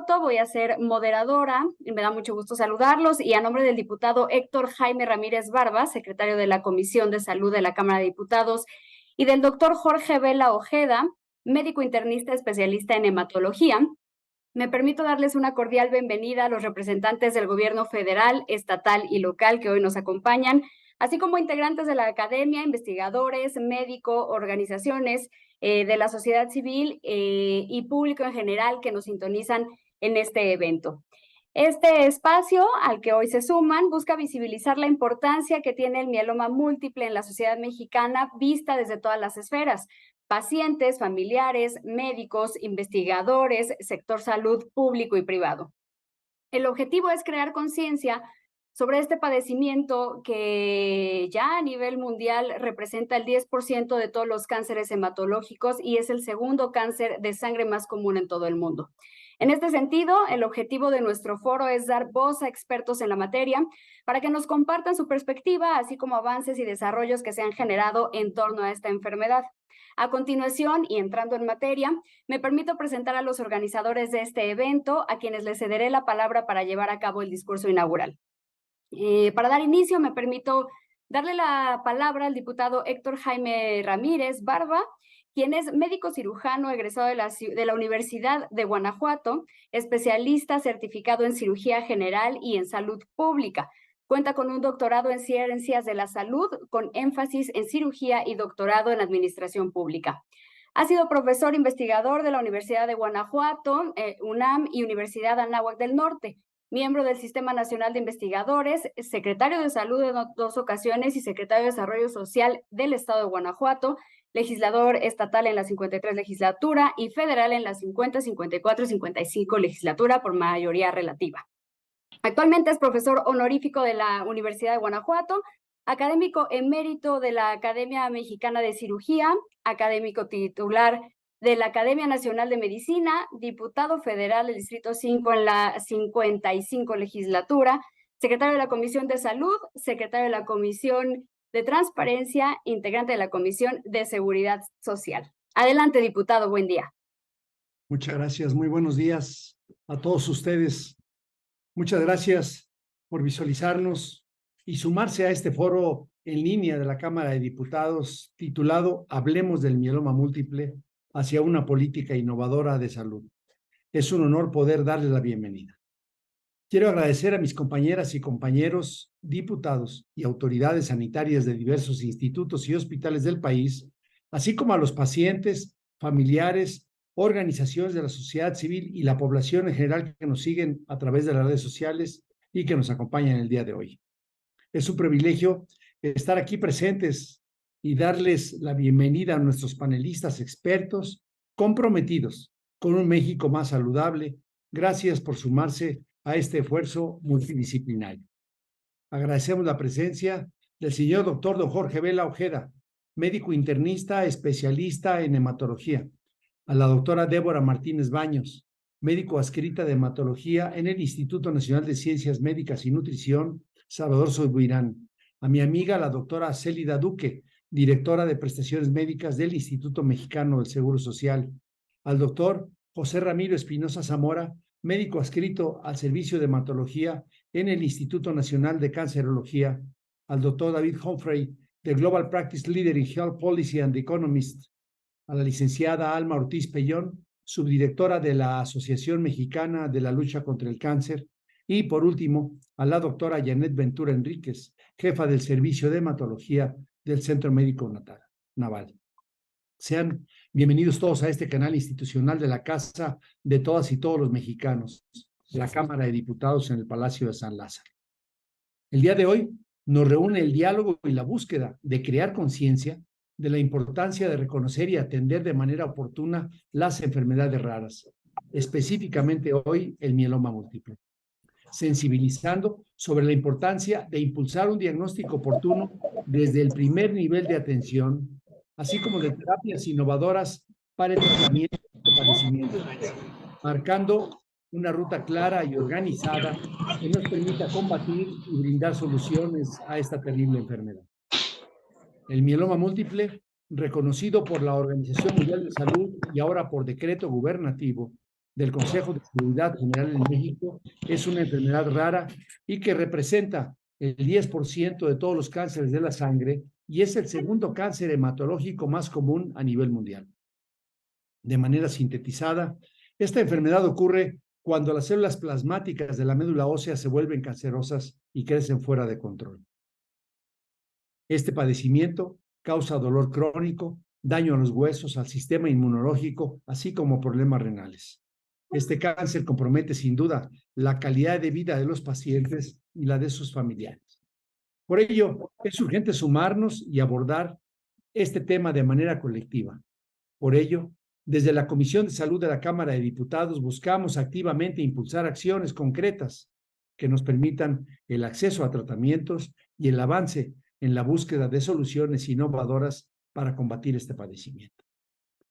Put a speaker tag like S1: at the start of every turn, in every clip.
S1: Guanajuato, voy a ser moderadora, y me da mucho gusto saludarlos, y a nombre del diputado Héctor Jaime Ramírez Barba, secretario de la Comisión de Salud de la Cámara de Diputados, y del doctor Jorge Vela Ojeda, médico internista especialista en hematología, me permito darles una cordial bienvenida a los representantes del gobierno federal, estatal y local que hoy nos acompañan, así como integrantes de la academia, investigadores, médicos, organizaciones de la sociedad civil y público en general que nos sintonizan en este evento. Este espacio al que hoy se suman busca visibilizar la importancia que tiene el mieloma múltiple en la sociedad mexicana vista desde todas las esferas: pacientes, familiares, médicos, investigadores, sector salud público y privado. El objetivo es crear conciencia sobre este padecimiento que ya a nivel mundial representa el 10% de todos los cánceres hematológicos y es el segundo cáncer de sangre más común en todo el mundo. En este sentido, el objetivo de nuestro foro es dar voz a expertos en la materia para que nos compartan su perspectiva, así como avances y desarrollos que se han generado en torno a esta enfermedad. A continuación, y entrando en materia, me permito presentar a los organizadores de este evento, a quienes les cederé la palabra para llevar a cabo el discurso inaugural. Para dar inicio, me permito darle la palabra al diputado Héctor Jaime Ramírez Barba, quien es médico cirujano egresado de la Universidad de Guanajuato, especialista certificado en cirugía general y en salud pública. Cuenta con un doctorado en ciencias de la salud, con énfasis en cirugía y doctorado en administración pública. Ha sido profesor investigador de la Universidad de Guanajuato, UNAM y Universidad Anáhuac del Norte, miembro del Sistema Nacional de Investigadores, secretario de Salud en 2 ocasiones y secretario de Desarrollo Social del Estado de Guanajuato, legislador estatal en la 53 legislatura y federal en la 50, 54 y 55 legislatura por mayoría relativa. Actualmente es profesor honorífico de la Universidad de Guanajuato, académico emérito de la Academia Mexicana de Cirugía, académico titular de la Academia Nacional de Medicina, diputado federal del Distrito 5 en la 55 legislatura, secretario de la Comisión de Salud, secretario de la Comisión de Transparencia, integrante de la Comisión de Seguridad Social. Adelante, diputado, buen día.
S2: Muchas gracias, muy buenos días a todos ustedes. Muchas gracias por visualizarnos y sumarse a este foro en línea de la Cámara de Diputados titulado Hablemos del mieloma múltiple hacia una política innovadora de salud. Es un honor poder darles la bienvenida. Quiero agradecer a mis compañeras y compañeros diputados y autoridades sanitarias de diversos institutos y hospitales del país, así como a los pacientes, familiares, organizaciones de la sociedad civil y la población en general que nos siguen a través de las redes sociales y que nos acompañan el día de hoy. Es un privilegio estar aquí presentes y darles la bienvenida a nuestros panelistas expertos comprometidos con un México más saludable. Gracias por sumarse a este esfuerzo multidisciplinario. Agradecemos la presencia del señor doctor don Jorge Vela Ojeda, médico internista especialista en hematología, a la doctora Débora Martínez Baños, médico adscrita de hematología en el Instituto Nacional de Ciencias Médicas y Nutrición, Salvador Subirán, a mi amiga la doctora Célida Duque, directora de prestaciones médicas del Instituto Mexicano del Seguro Social, al doctor José Ramiro Espinosa Zamora, médico adscrito al Servicio de Hematología en el Instituto Nacional de Cancerología, al doctor David Humphrey, de Global Practice Leader in Health Policy and Economist, a la licenciada Alma Ortiz Pellón, subdirectora de la Asociación Mexicana de la Lucha contra el Cáncer, y por último, a la doctora Janet Ventura Enríquez, jefa del Servicio de Hematología del Centro Médico Naval. Sean bienvenidos todos a este canal institucional de la Casa de Todas y Todos los Mexicanos, la Cámara de Diputados en el Palacio de San Lázaro. El día de hoy nos reúne el diálogo y la búsqueda de crear conciencia de la importancia de reconocer y atender de manera oportuna las enfermedades raras, específicamente hoy el mieloma múltiple, sensibilizando sobre la importancia de impulsar un diagnóstico oportuno desde el primer nivel de atención, así como de terapias innovadoras para el tratamiento de padecimientos, marcando una ruta clara y organizada que nos permita combatir y brindar soluciones a esta terrible enfermedad. El mieloma múltiple, reconocido por la Organización Mundial de Salud y ahora por decreto gubernativo, del Consejo de Seguridad General en México, es una enfermedad rara y que representa el 10% de todos los cánceres de la sangre y es el segundo cáncer hematológico más común a nivel mundial. De manera sintetizada, esta enfermedad ocurre cuando las células plasmáticas de la médula ósea se vuelven cancerosas y crecen fuera de control. Este padecimiento causa dolor crónico, daño a los huesos, al sistema inmunológico, así como problemas renales. Este cáncer compromete sin duda la calidad de vida de los pacientes y la de sus familiares. Por ello, es urgente sumarnos y abordar este tema de manera colectiva. Por ello, desde la Comisión de Salud de la Cámara de Diputados buscamos activamente impulsar acciones concretas que nos permitan el acceso a tratamientos y el avance en la búsqueda de soluciones innovadoras para combatir este padecimiento.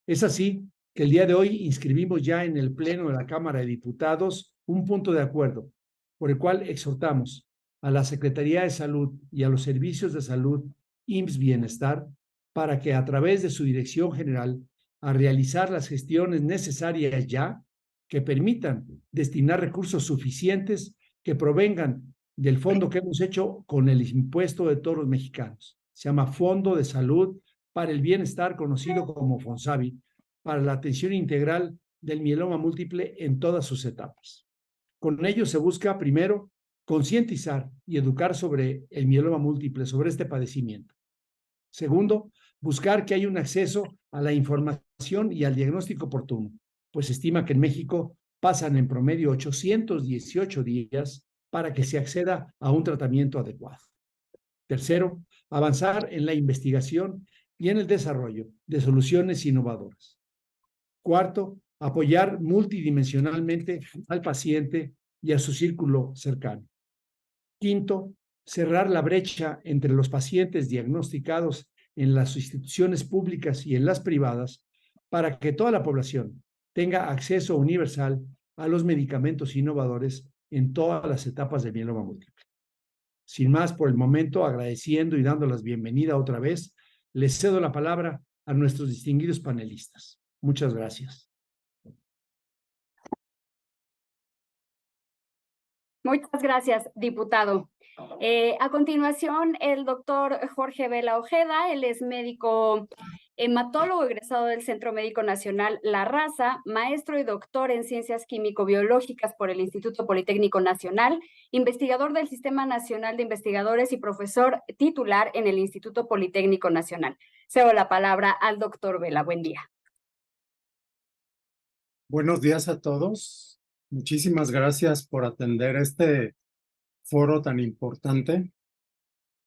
S2: Es así que el día de hoy inscribimos ya en el Pleno de la Cámara de Diputados un punto de acuerdo por el cual exhortamos a la Secretaría de Salud y a los servicios de salud IMSS Bienestar para que a través de su dirección general a realizar las gestiones necesarias ya que permitan destinar recursos suficientes que provengan del fondo que hemos hecho con el impuesto de todos los mexicanos. Se llama Fondo de Salud para el Bienestar, conocido como FONSABI, para la atención integral del mieloma múltiple en todas sus etapas. Con ello se busca, primero, concientizar y educar sobre el mieloma múltiple, sobre este padecimiento. Segundo, buscar que haya un acceso a la información y al diagnóstico oportuno, pues se estima que en México pasan en promedio 818 días para que se acceda a un tratamiento adecuado. Tercero, avanzar en la investigación y en el desarrollo de soluciones innovadoras. Cuarto, apoyar multidimensionalmente al paciente y a su círculo cercano. Quinto, cerrar la brecha entre los pacientes diagnosticados en las instituciones públicas y en las privadas para que toda la población tenga acceso universal a los medicamentos innovadores en todas las etapas del mieloma múltiple. Sin más por el momento, agradeciendo y dando las bienvenidas otra vez, les cedo la palabra a nuestros distinguidos panelistas. Muchas gracias.
S1: Muchas gracias, diputado. A continuación, el doctor Jorge Vela Ojeda, él es médico hematólogo egresado del Centro Médico Nacional La Raza, maestro y doctor en Ciencias Químico-Biológicas por el Instituto Politécnico Nacional, investigador del Sistema Nacional de Investigadores y profesor titular en el Instituto Politécnico Nacional. Cedo la palabra al doctor Vela. Buen día.
S3: Buenos días a todos. Muchísimas gracias por atender este foro tan importante.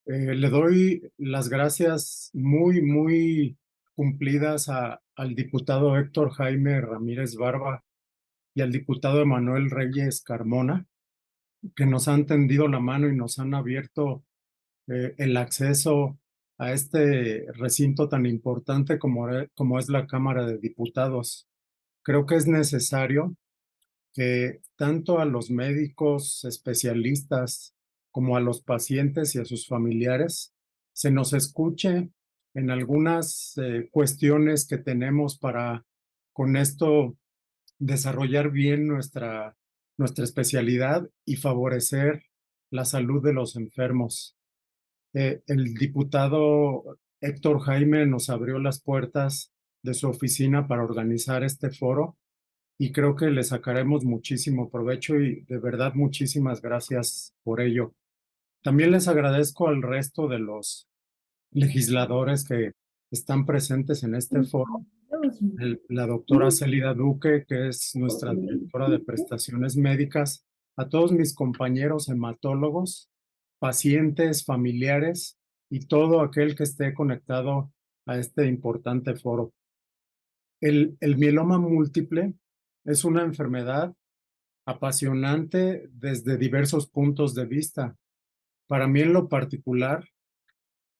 S3: Le doy las gracias muy cumplidas al diputado Héctor Jaime Ramírez Barba y al diputado Emanuel Reyes Carmona, que nos han tendido la mano y nos han abierto el acceso a este recinto tan importante como es la Cámara de Diputados. Creo que es necesario que tanto a los médicos especialistas como a los pacientes y a sus familiares se nos escuche en algunas cuestiones que tenemos para con esto desarrollar bien nuestra especialidad y favorecer la salud de los enfermos. El diputado Héctor Jaime nos abrió las puertas de su oficina para organizar este foro y creo que le sacaremos muchísimo provecho y de verdad muchísimas gracias por ello. También les agradezco al resto de los legisladores que están presentes en este foro. La doctora Célida Duque, que es nuestra directora de prestaciones médicas, a todos mis compañeros hematólogos, pacientes, familiares y todo aquel que esté conectado a este importante foro. El mieloma múltiple es una enfermedad apasionante desde diversos puntos de vista. Para mí en lo particular,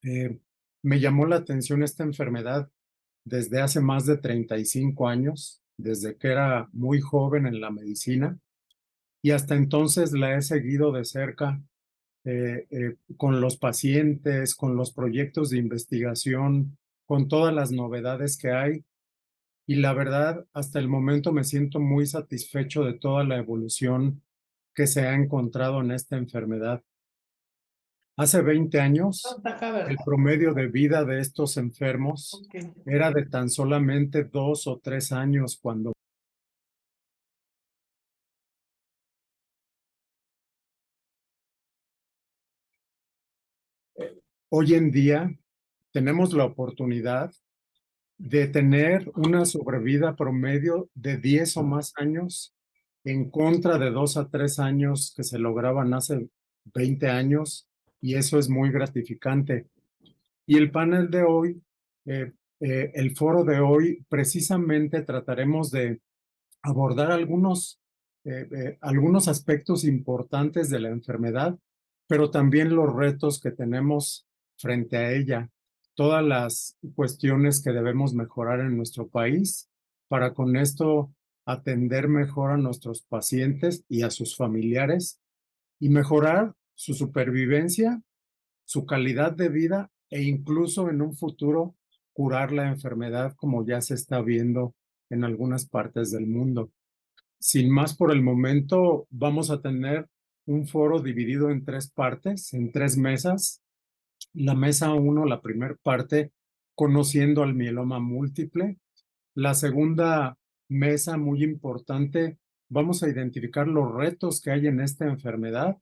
S3: me llamó la atención esta enfermedad desde hace más de 35 años, desde que era muy joven en la medicina, y hasta entonces la he seguido de cerca con los pacientes, con los proyectos de investigación, con todas las novedades que hay. y la verdad, hasta el momento me siento muy satisfecho de toda la evolución que se ha encontrado en esta enfermedad. Hace 20 años, el promedio de vida de estos enfermos era de tan solamente 2 o 3 años cuando hoy en día tenemos la oportunidad de tener una sobrevida promedio de 10 o más años en contra de 2 a 3 años que se lograban hace 20 años, y eso es muy gratificante. Y el panel de hoy, el foro de hoy, precisamente trataremos de abordar algunos aspectos importantes de la enfermedad, pero también los retos que tenemos frente a ella, todas las cuestiones que debemos mejorar en nuestro país para con esto atender mejor a nuestros pacientes y a sus familiares y mejorar su supervivencia, su calidad de vida e incluso en un futuro curar la enfermedad como ya se está viendo en algunas partes del mundo. Sin más por el momento, vamos a tener un foro dividido en 3 partes, en 3 mesas. La mesa 1, la primera parte, conociendo al mieloma múltiple. La segunda mesa, muy importante, vamos a identificar los retos que hay en esta enfermedad.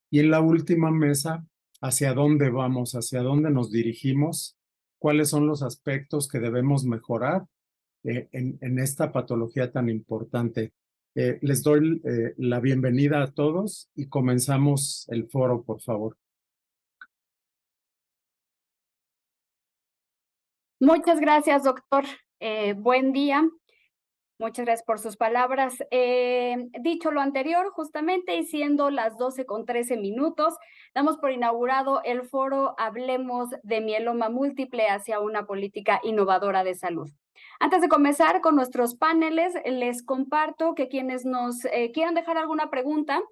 S3: Y en la última mesa, hacia dónde vamos, hacia dónde nos dirigimos, cuáles son los aspectos que debemos mejorar en esta patología tan importante. Les doy la bienvenida a todos y comenzamos el foro, por favor.
S1: Muchas gracias, doctor. Buen día. Muchas gracias por sus palabras. Dicho lo anterior, justamente, y siendo las 12:13, damos por inaugurado el foro Hablemos de Mieloma Múltiple hacia una política innovadora de salud. Antes de comenzar con nuestros paneles, les comparto que quienes nos quieran dejar alguna pregunta,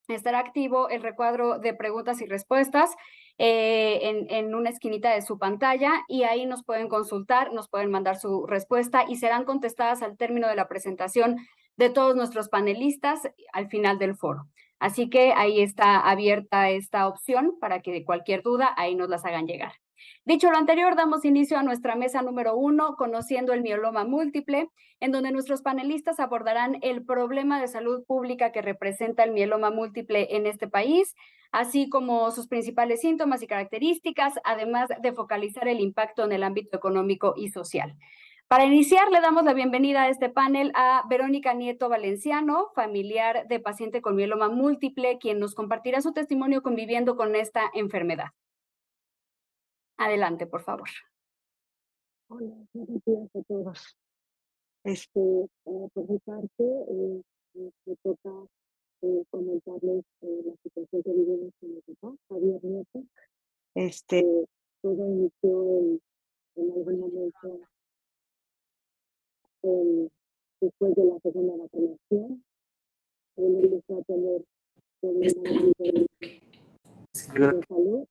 S1: estará activo el recuadro de preguntas y respuestas en una esquinita de su pantalla, y ahí nos pueden consultar, nos pueden mandar su respuesta y serán contestadas al término de la presentación de todos nuestros panelistas al final del foro. Así que ahí está abierta esta opción para que de cualquier duda ahí nos las hagan llegar. Dicho lo anterior, damos inicio a nuestra mesa número 1, conociendo el mieloma múltiple, en donde nuestros panelistas abordarán el problema de salud pública que representa el mieloma múltiple en este país, así como sus principales síntomas y características, además de focalizar el impacto en el ámbito económico y social. Para iniciar, le damos la bienvenida a este panel a Verónica Nieto Valenciano, familiar de paciente con mieloma múltiple, quien nos compartirá su testimonio conviviendo con esta enfermedad. Adelante, por favor.
S4: Hola, buenos días a todos. Por mi parte, me toca comentarles la situación que vivimos con mi papá, Javier Nieto. Todo inició en algún momento después de la segunda vacunación. Él empezó a tener problemas de salud.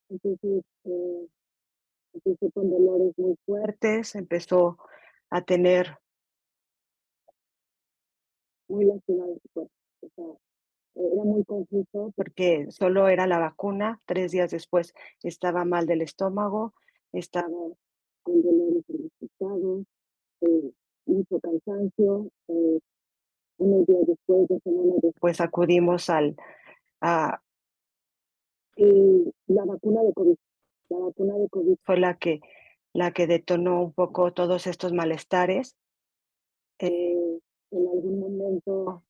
S4: Entonces, empezó con dolores muy fuertes, empezó a tener muy lastimado su cuerpo. O sea, era muy confuso porque solo era la vacuna. 3 días después estaba mal del estómago, estaba con dolores en los costados, mucho cansancio. Unos días después, 2 semanas después, acudimos a la vacuna de COVID. La vacuna de COVID fue la que detonó un poco todos estos malestares. En algún momento...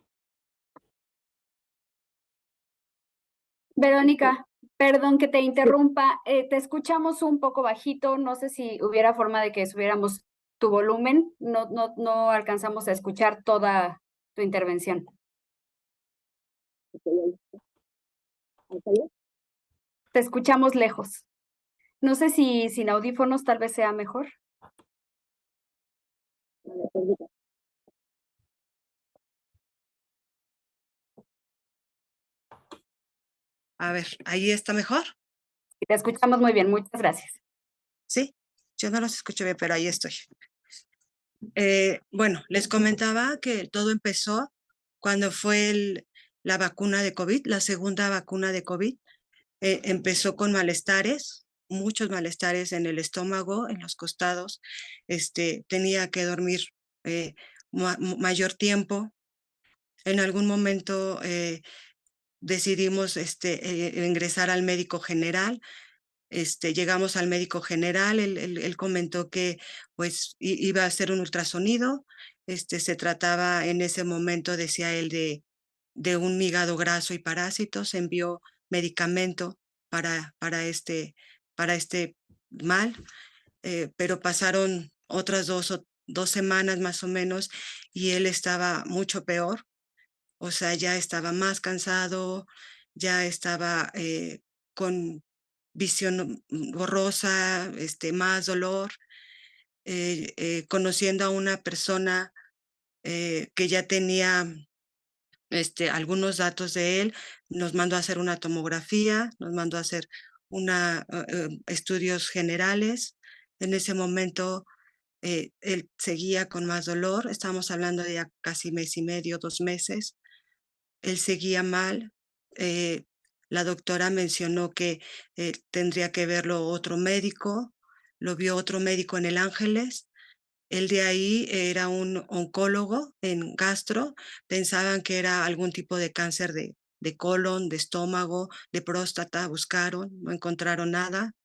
S1: Verónica, perdón que te interrumpa, te escuchamos un poco bajito, no sé si hubiera forma de que subiéramos tu volumen, no alcanzamos a escuchar toda tu intervención. Te escuchamos lejos. No sé si sin audífonos tal vez sea mejor.
S5: A ver, ¿ahí está mejor?
S1: Te escuchamos muy bien, muchas gracias.
S5: Yo no los escucho bien, pero ahí estoy. Bueno, les comentaba que todo empezó cuando fue la vacuna de COVID, la segunda vacuna de COVID. Empezó con malestares, muchos malestares en el estómago, en los costados. Tenía que dormir mayor tiempo. En algún momento decidimos ingresar al médico general. Llegamos al médico general, él comentó que pues iba a hacer un ultrasonido. Se trataba en ese momento, decía él, de un hígado graso y parásitos. Envió medicamento para este mal, pero pasaron otras 2 semanas más o menos y él estaba mucho peor. O sea, ya estaba más cansado, ya estaba con visión borrosa, más dolor. Conociendo a una persona que ya tenía algunos datos de él, nos mandó a hacer una tomografía, nos mandó a hacer estudios generales. En ese momento él seguía con más dolor, estábamos hablando de ya casi mes y medio, 2 meses. Él seguía mal. La doctora mencionó que tendría que verlo otro médico. Lo vio otro médico en el Ángeles. Él de ahí era un oncólogo en gastro. Pensaban que era algún tipo de cáncer de colon, de estómago, de próstata. Buscaron, no encontraron nada.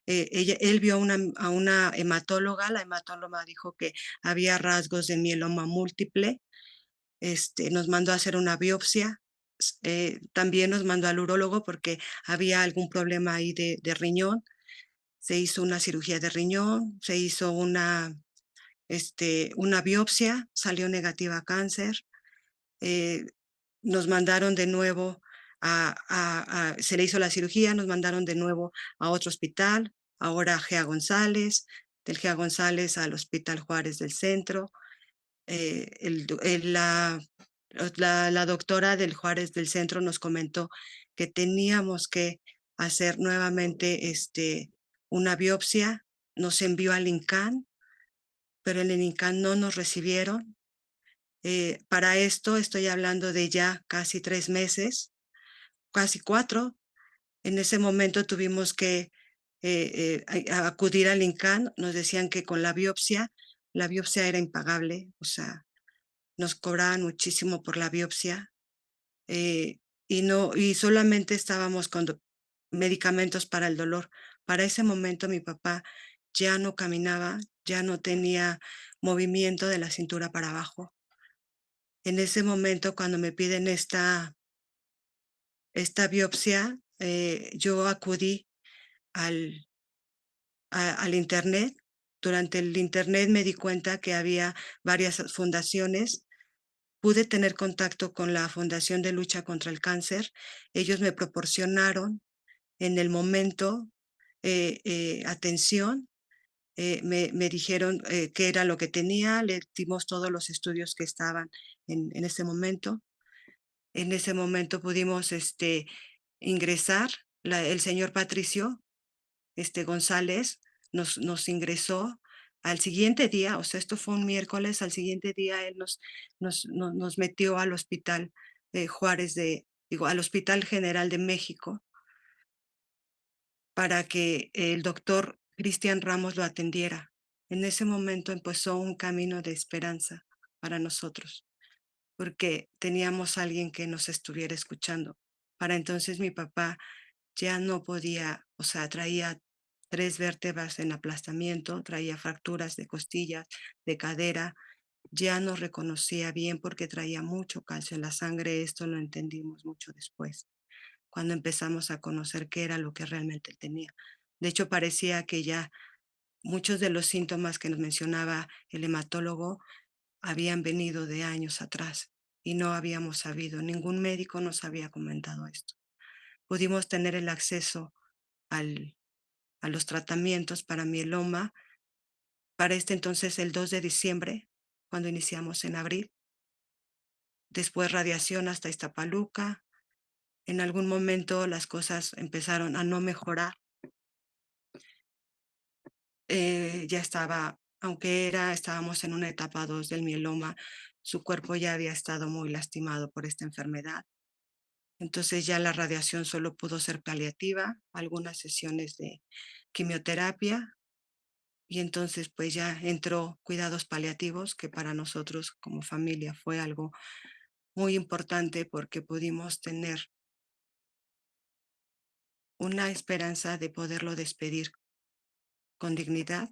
S5: Él vio a una hematóloga. La hematóloga dijo que había rasgos de mieloma múltiple. Nos mandó a hacer una biopsia. También nos mandó al urólogo porque había algún problema ahí de riñón. Se hizo una cirugía de riñón, se hizo una biopsia, salió negativa a cáncer. Nos mandaron de nuevo se le hizo la cirugía, nos mandaron de nuevo a otro hospital, ahora a Gea González, del Gea González al Hospital Juárez del Centro. La doctora del Juárez del Centro nos comentó que teníamos que hacer nuevamente una biopsia. Nos envió al INCAN, pero en el INCAN no nos recibieron. Para esto estoy hablando de ya casi 3 meses, casi 4. En ese momento tuvimos que acudir al INCAN. Nos decían que con la biopsia era impagable, o sea, nos cobraban muchísimo por la biopsia, y solamente estábamos con medicamentos para el dolor. Para ese momento mi papá ya no caminaba, ya no tenía movimiento de la cintura para abajo. En ese momento, cuando me piden esta biopsia, yo acudí al internet. Durante el internet me di cuenta que había varias fundaciones. Pude tener contacto con la Fundación de Lucha contra el Cáncer. Ellos me proporcionaron en el momento atención. Me dijeron qué era lo que tenía. Le dimos todos los estudios que estaban en ese momento. En ese momento pudimos ingresar. El señor Patricio González nos ingresó. Al siguiente día, o sea, esto fue un miércoles, al siguiente día él nos metió al hospital Juárez al Hospital General de México, para que el doctor Cristian Ramos lo atendiera. En ese momento empezó un camino de esperanza para nosotros, porque teníamos a alguien que nos estuviera escuchando. Para entonces mi papá ya no podía, o sea, traía 3 vértebras en aplastamiento, traía fracturas de costillas, de cadera, ya no reconocía bien porque traía mucho calcio en la sangre. Esto lo entendimos mucho después, cuando empezamos a conocer qué era lo que realmente tenía. De hecho, parecía que ya muchos de los síntomas que nos mencionaba el hematólogo habían venido de años atrás y no habíamos sabido, ningún médico nos había comentado esto. Pudimos tener el acceso a los tratamientos para mieloma para entonces el 2 de diciembre, cuando iniciamos en abril. Después radiación hasta Iztapaluca. En algún momento las cosas empezaron a no mejorar. ya estaba, aunque estábamos en una etapa 2 del mieloma, su cuerpo ya había estado muy lastimado por esta enfermedad. Entonces ya la radiación solo pudo ser paliativa, algunas sesiones de quimioterapia, y entonces pues ya entró cuidados paliativos, que para nosotros como familia fue algo muy importante porque pudimos tener una esperanza de poderlo despedir con dignidad.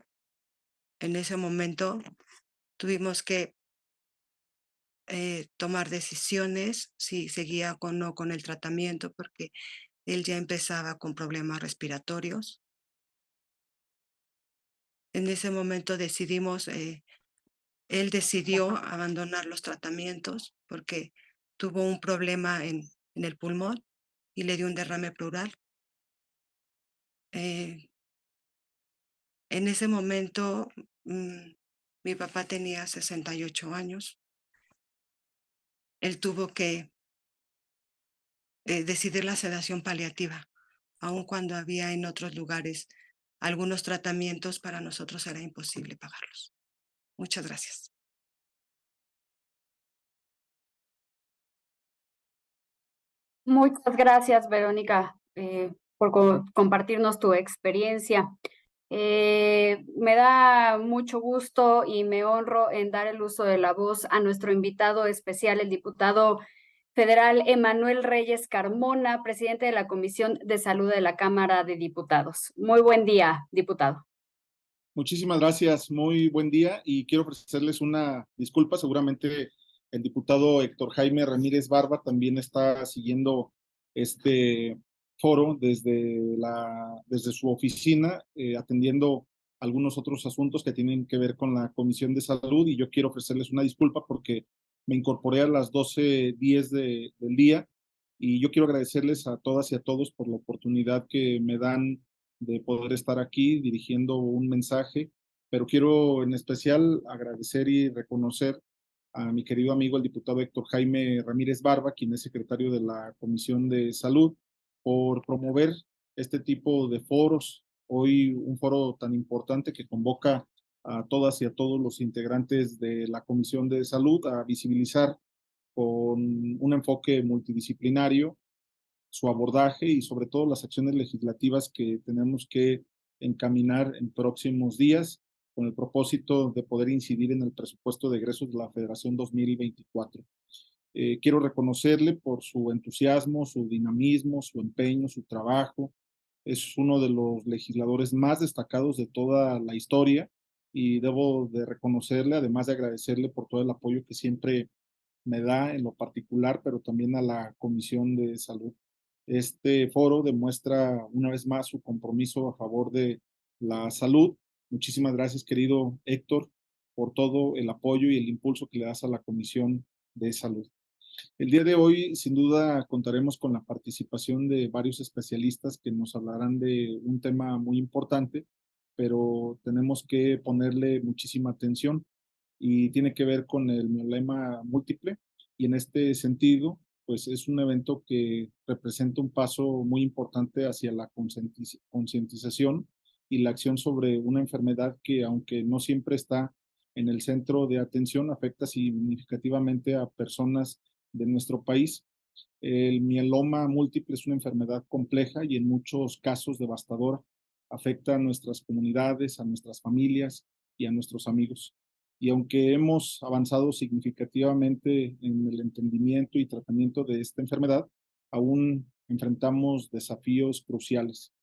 S5: En ese momento tuvimos que tomar decisiones si seguía o no con el tratamiento, porque él ya empezaba con problemas respiratorios. En ese momento él decidió abandonar los tratamientos porque tuvo un problema en el pulmón y le dio un derrame pleural. En ese momento, mi papá tenía 68 años. Él tuvo que decidir la sedación paliativa, aun cuando había en otros lugares algunos tratamientos, para nosotros era imposible pagarlos. Muchas gracias.
S1: Muchas gracias, Verónica, por compartirnos tu experiencia. Me da mucho gusto y me honro en dar el uso de la voz a nuestro invitado especial, el diputado federal Emanuel Reyes Carmona, presidente de la Comisión de Salud de la Cámara de Diputados. Muy buen día, diputado.
S6: Muchísimas gracias, muy buen día y quiero ofrecerles una disculpa. Seguramente el diputado Héctor Jaime Ramírez Barba también está siguiendo este foro desde su oficina, atendiendo algunos otros asuntos que tienen que ver con la Comisión de Salud, y yo quiero ofrecerles una disculpa porque me incorporé a las 12:10 del día, y yo quiero agradecerles a todas y a todos por la oportunidad que me dan de poder estar aquí dirigiendo un mensaje, pero quiero en especial agradecer y reconocer a mi querido amigo el diputado Héctor Jaime Ramírez Barba, quien es secretario de la Comisión de Salud, por promover este tipo de foros. Hoy un foro tan importante que convoca a todas y a todos los integrantes de la Comisión de Salud a visibilizar con un enfoque multidisciplinario su abordaje y sobre todo las acciones legislativas que tenemos que encaminar en próximos días con el propósito de poder incidir en el presupuesto de egresos de la Federación 2024. Quiero reconocerle por su entusiasmo, su dinamismo, su empeño, su trabajo. Es uno de los legisladores más destacados de toda la historia y debo de reconocerle, además de agradecerle por todo el apoyo que siempre me da en lo particular, pero también a la Comisión de Salud. Este foro demuestra una vez más su compromiso a favor de la salud. Muchísimas gracias, querido Héctor, por todo el apoyo y el impulso que le das a la Comisión de Salud. El día de hoy, sin duda, contaremos con la participación de varios especialistas que nos hablarán de un tema muy importante, pero tenemos que ponerle muchísima atención y tiene que ver con el mieloma múltiple, y en este sentido, pues es un evento que representa un paso muy importante hacia la concientización y la acción sobre una enfermedad que, aunque no siempre está en el centro de atención, afecta significativamente a personas de nuestro país. El mieloma múltiple es una enfermedad compleja y en muchos casos devastadora. Afecta a nuestras comunidades, a nuestras familias y a nuestros amigos. Y aunque hemos avanzado significativamente en el entendimiento y tratamiento de esta enfermedad, aún enfrentamos desafíos cruciales.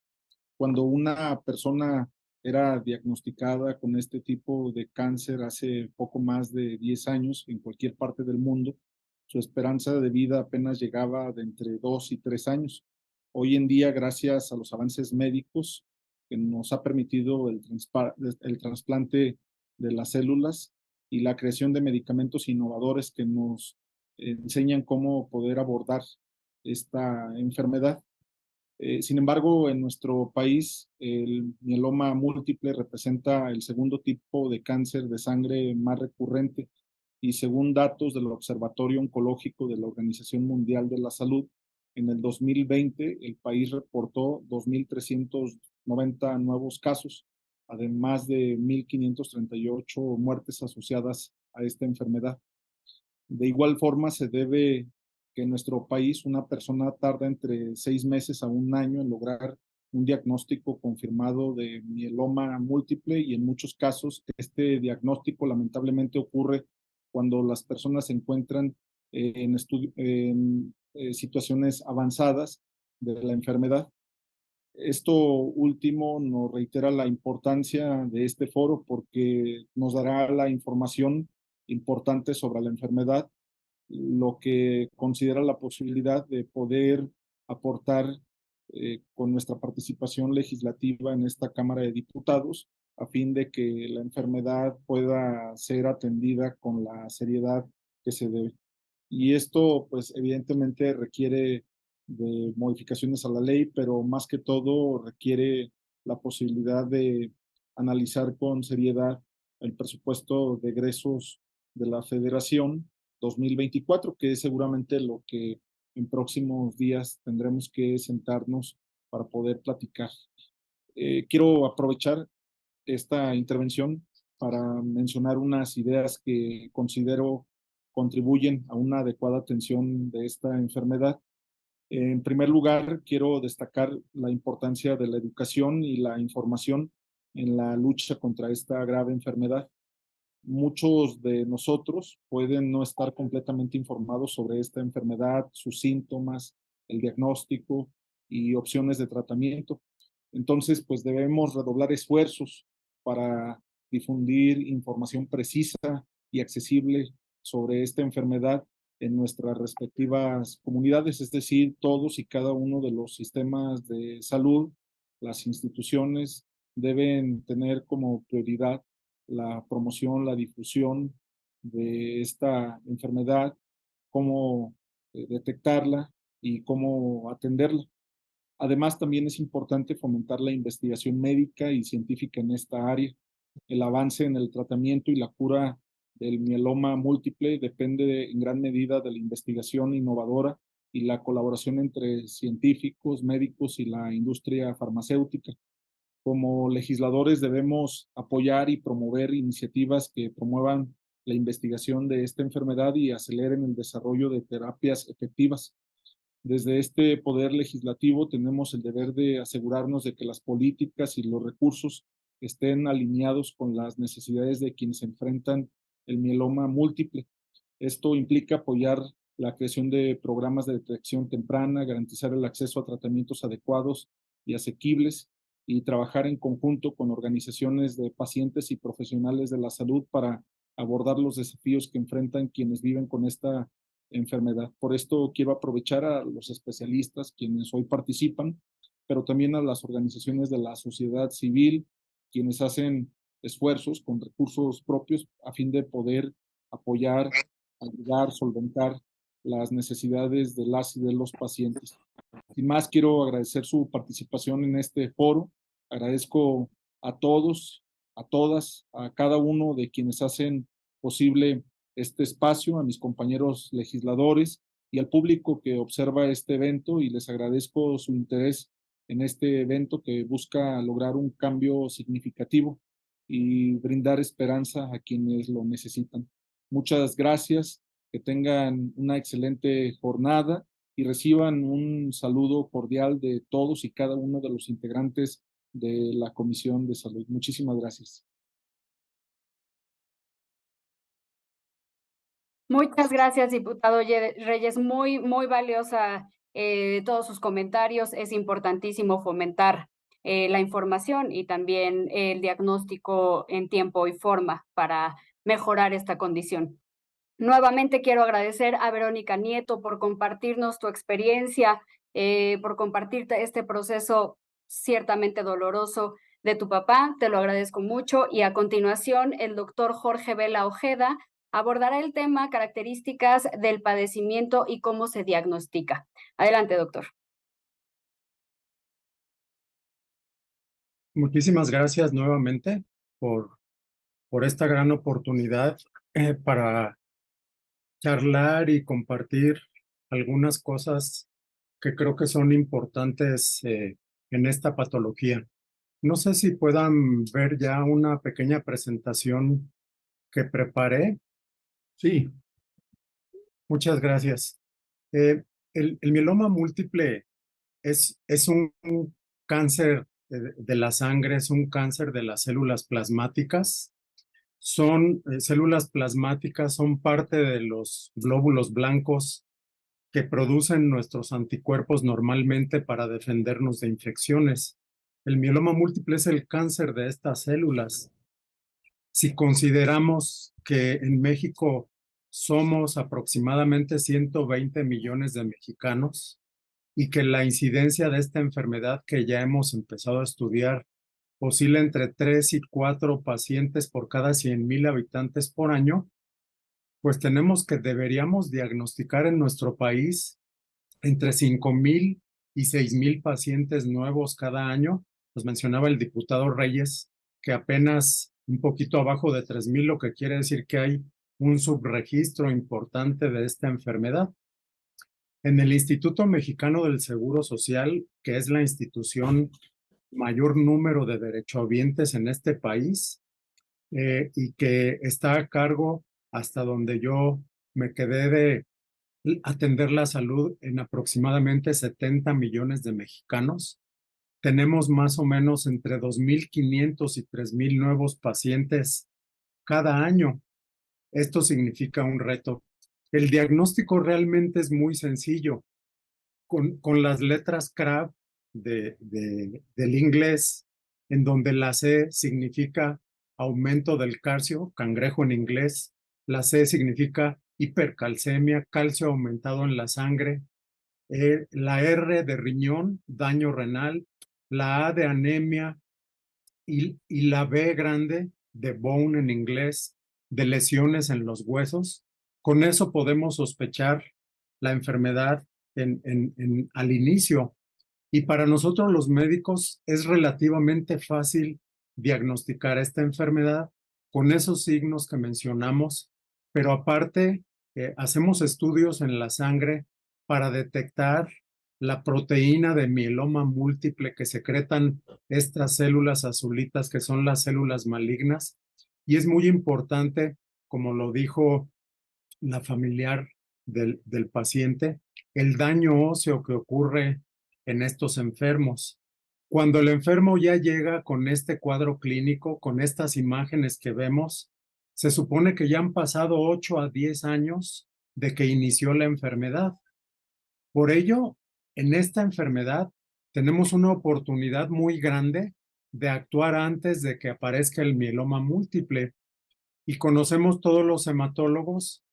S6: Cuando una persona era diagnosticada con este tipo de cáncer hace poco más de 10 años en cualquier parte del mundo, su esperanza de vida apenas llegaba de entre 2 y 3 años. Hoy en día, gracias a los avances médicos que nos ha permitido el trasplante de las células y la creación de medicamentos innovadores que nos enseñan cómo poder abordar esta enfermedad. Sin embargo, en nuestro país, el mieloma múltiple representa el segundo tipo de cáncer de sangre más recurrente, y según datos del Observatorio Oncológico de la Organización Mundial de la Salud, en el 2020 el país reportó 2.390 nuevos casos, además de 1,538 muertes asociadas a esta enfermedad. De igual forma, se debe que en nuestro país una persona tarda entre 6 meses a 1 año en lograr un diagnóstico confirmado de mieloma múltiple, y en muchos casos este diagnóstico lamentablemente ocurre cuando las personas se encuentran en situaciones avanzadas de la enfermedad. Esto último nos reitera la importancia de este foro porque nos dará la información importante sobre la enfermedad, lo que considera la posibilidad de poder aportar con nuestra participación legislativa en esta Cámara de Diputados, a fin de que la enfermedad pueda ser atendida con la seriedad que se debe. Y esto, pues, evidentemente requiere de modificaciones a la ley, pero más que todo requiere la posibilidad de analizar con seriedad el presupuesto de egresos de la Federación 2024, que es seguramente lo que en próximos días tendremos que sentarnos para poder platicar. Quiero aprovechar esta intervención para mencionar unas ideas que considero contribuyen a una adecuada atención de esta enfermedad. En primer lugar, quiero destacar la importancia de la educación y la información en la lucha contra esta grave enfermedad. Muchos de nosotros pueden no estar completamente informados sobre esta enfermedad, sus síntomas, el diagnóstico y opciones de tratamiento. Entonces, pues debemos redoblar esfuerzos para difundir información precisa y accesible sobre esta enfermedad en nuestras respectivas comunidades, es decir, todos y cada uno de los sistemas de salud, las instituciones deben tener como prioridad la promoción, la difusión de esta enfermedad, cómo detectarla y cómo atenderla. Además, también es importante fomentar la investigación médica y científica en esta área. El avance en el tratamiento y la cura del mieloma múltiple depende en gran medida de la investigación innovadora y la colaboración entre científicos, médicos y la industria farmacéutica. Como legisladores debemos apoyar y promover iniciativas que promuevan la investigación de esta enfermedad y aceleren el desarrollo de terapias efectivas. Desde este poder legislativo tenemos el deber de asegurarnos de que las políticas y los recursos estén alineados con las necesidades de quienes enfrentan el mieloma múltiple. Esto implica apoyar la creación de programas de detección temprana, garantizar el acceso a tratamientos adecuados y asequibles, y trabajar en conjunto con organizaciones de pacientes y profesionales de la salud para abordar los desafíos que enfrentan quienes viven con esta enfermedad. Por esto quiero aprovechar a los especialistas quienes hoy participan, pero también a las organizaciones de la sociedad civil, quienes hacen esfuerzos con recursos propios a fin de poder apoyar, ayudar, solventar las necesidades de las y de los pacientes. Sin más, quiero agradecer su participación en este foro. Agradezco a todos, a todas, a cada uno de quienes hacen posible este espacio, a mis compañeros legisladores y al público que observa este evento, y les agradezco su interés en este evento que busca lograr un cambio significativo y brindar esperanza a quienes lo necesitan. Muchas gracias, que tengan una excelente jornada y reciban un saludo cordial de todos y cada uno de los integrantes de la Comisión de Salud. Muchísimas gracias.
S1: Muchas gracias, diputado Reyes. Muy valiosa todos sus comentarios. Es importantísimo fomentar la información y también el diagnóstico en tiempo y forma para mejorar esta condición. Nuevamente quiero agradecer a Verónica Nieto por compartirnos tu experiencia, por compartirte este proceso ciertamente doloroso de tu papá. Te lo agradezco mucho. Y a continuación, el doctor Jorge Vela Ojeda abordará el tema características del padecimiento y cómo se diagnostica. Adelante, doctor.
S3: Muchísimas gracias nuevamente por esta gran oportunidad para charlar y compartir algunas cosas que creo que son importantes en esta patología. No sé si puedan ver ya una pequeña presentación que preparé.
S2: Sí,
S3: Muchas gracias. El mieloma múltiple es un cáncer de la sangre, es un cáncer de las células plasmáticas. Son células plasmáticas, son parte de los glóbulos blancos que producen nuestros anticuerpos normalmente para defendernos de infecciones. El mieloma múltiple es el cáncer de estas células. Si consideramos que en México somos aproximadamente 120 millones de mexicanos y que la incidencia de esta enfermedad que ya hemos empezado a estudiar oscila entre 3 y 4 pacientes por cada 100,000 habitantes por año, pues tenemos que deberíamos diagnosticar en nuestro país entre 5,000 y 6,000 pacientes nuevos cada año. Nos mencionaba el diputado Reyes que apenas un poquito abajo de 3,000, lo que quiere decir que hay un subregistro importante de esta enfermedad. En el Instituto Mexicano del Seguro Social, que es la institución mayor número de derechohabientes en este país, y que está a cargo, hasta donde yo me quedé, de atender la salud en aproximadamente 70 millones de mexicanos. Tenemos más o menos entre 2,500 y 3,000 nuevos pacientes cada año. Esto significa un reto. El diagnóstico realmente es muy sencillo. Con las letras CRAB del inglés, en donde la C significa aumento del calcio, cangrejo en inglés, la C significa hipercalcemia, calcio aumentado en la sangre, la R de riñón, daño renal, la A de anemia y la B grande de bone en inglés, de lesiones en los huesos. Con eso podemos sospechar la enfermedad al inicio. Y para nosotros los médicos es relativamente fácil diagnosticar esta enfermedad con esos signos que mencionamos, pero aparte hacemos estudios en la sangre para detectar la proteína de mieloma múltiple que secretan estas células azulitas que son las células malignas. Y es muy importante, como lo dijo la familiar del paciente, el daño óseo que ocurre en estos enfermos. Cuando el enfermo ya llega con este cuadro clínico, con estas imágenes que vemos, se supone que ya han pasado 8 a 10 años de que inició la enfermedad. Por ello, en esta enfermedad tenemos una oportunidad muy grande de actuar antes de que aparezca el mieloma múltiple. Y conocemos todos los hematólogos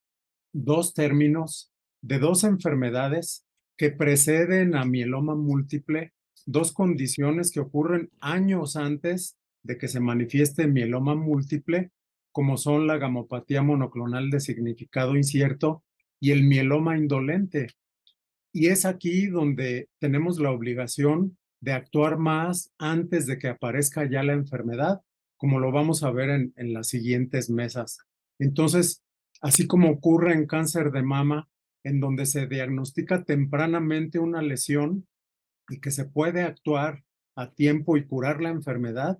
S3: dos términos de dos enfermedades que preceden a mieloma múltiple, dos condiciones que ocurren años antes de que se manifieste mieloma múltiple, como son la gamopatía monoclonal de significado incierto y el mieloma indolente. Y es aquí donde tenemos la obligación de actuar más antes de que aparezca ya la enfermedad, como lo vamos a ver en las siguientes mesas. Entonces, así como ocurre en cáncer de mama, en donde se diagnostica tempranamente una lesión y que se puede actuar a tiempo y curar la enfermedad,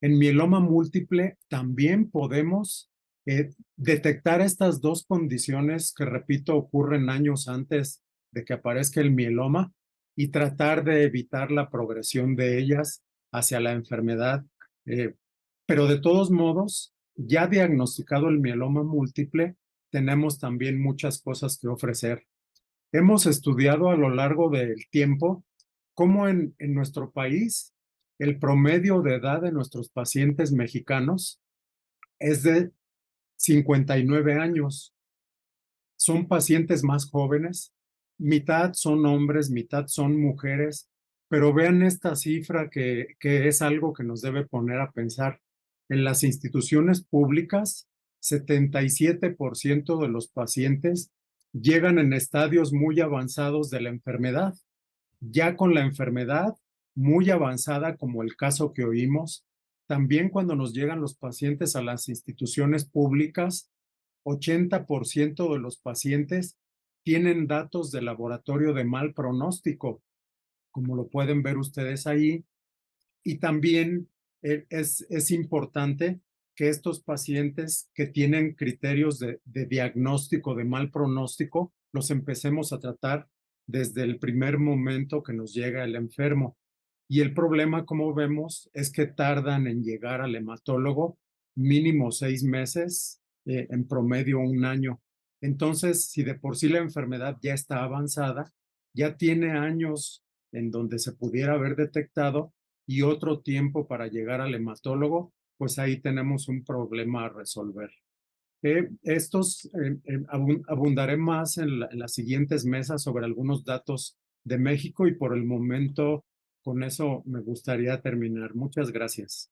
S3: en mieloma múltiple también podemos detectar estas dos condiciones que, repito, ocurren años antes de que aparezca el mieloma y tratar de evitar la progresión de ellas hacia la enfermedad. Pero de todos modos, ya diagnosticado el mieloma múltiple, tenemos también muchas cosas que ofrecer. Hemos estudiado a lo largo del tiempo cómo en nuestro país el promedio de edad de nuestros pacientes mexicanos es de 59 años. Son pacientes más jóvenes, mitad son hombres, mitad son mujeres, pero vean esta cifra que es algo que nos debe poner a pensar. En las instituciones públicas, 77% de los pacientes llegan en estadios muy avanzados de la enfermedad. Ya con la enfermedad muy avanzada, como el caso que oímos, también cuando nos llegan los pacientes a las instituciones públicas, 80% de los pacientes tienen datos de laboratorio de mal pronóstico. Como lo pueden ver ustedes ahí, Y también es importante que estos pacientes que tienen criterios de diagnóstico de mal pronóstico, los empecemos a tratar desde el primer momento que nos llega el enfermo. Y el problema, como vemos, es que tardan en llegar al hematólogo mínimo 6 meses, en promedio 1 año. Entonces, si de por sí la enfermedad ya está avanzada, ya tiene años en donde se pudiera haber detectado y otro tiempo para llegar al hematólogo, pues ahí tenemos un problema a resolver. Abundaré más en las siguientes mesas sobre algunos datos de México y por el momento con eso me gustaría terminar. Muchas gracias.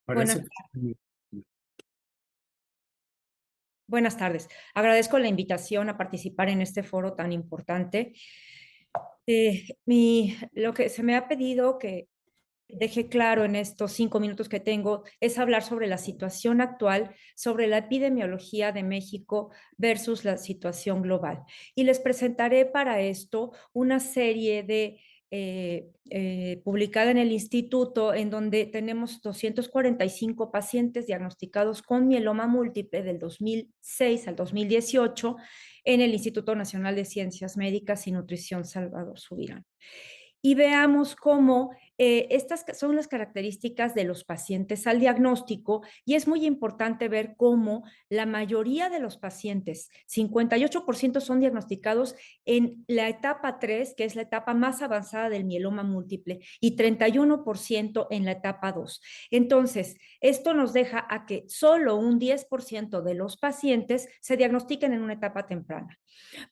S7: Buenas,
S3: Parece.
S7: buenas tardes. Agradezco la invitación a participar en este foro tan importante. Lo que se me ha pedido que deje claro en estos 5 minutos que tengo es hablar sobre la situación actual, sobre la epidemiología de México versus la situación global. Y les presentaré para esto una serie de publicada en el instituto, en donde tenemos 245 pacientes diagnosticados con mieloma múltiple del 2006 al 2018 en el Instituto Nacional de Ciencias Médicas y Nutrición Salvador Subirán. Y veamos cómo estas son las características de los pacientes al diagnóstico, y es muy importante ver cómo la mayoría de los pacientes, 58% son diagnosticados en la etapa 3, que es la etapa más avanzada del mieloma múltiple, y 31% en la etapa 2. Entonces, esto nos deja a que solo un 10% de los pacientes se diagnostiquen en una etapa temprana.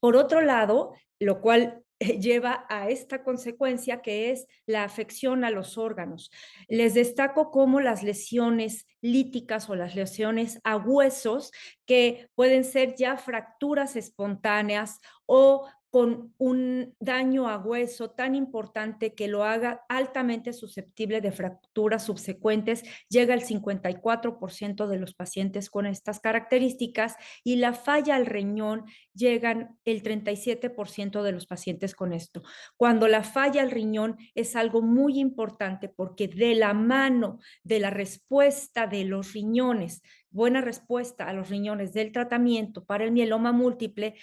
S7: Por otro lado, lo cual lleva a esta consecuencia que es la afección a los órganos. Les destaco cómo las lesiones líticas o las lesiones a huesos, que pueden ser ya fracturas espontáneas o con un daño a hueso tan importante que lo haga altamente susceptible de fracturas subsecuentes, llega al 54% de los pacientes con estas características, y la falla al riñón llegan el 37% de los pacientes con esto. Cuando la falla al riñón es algo muy importante, porque de la mano de la respuesta de los riñones, buena respuesta a los riñones del tratamiento para el mieloma múltiple,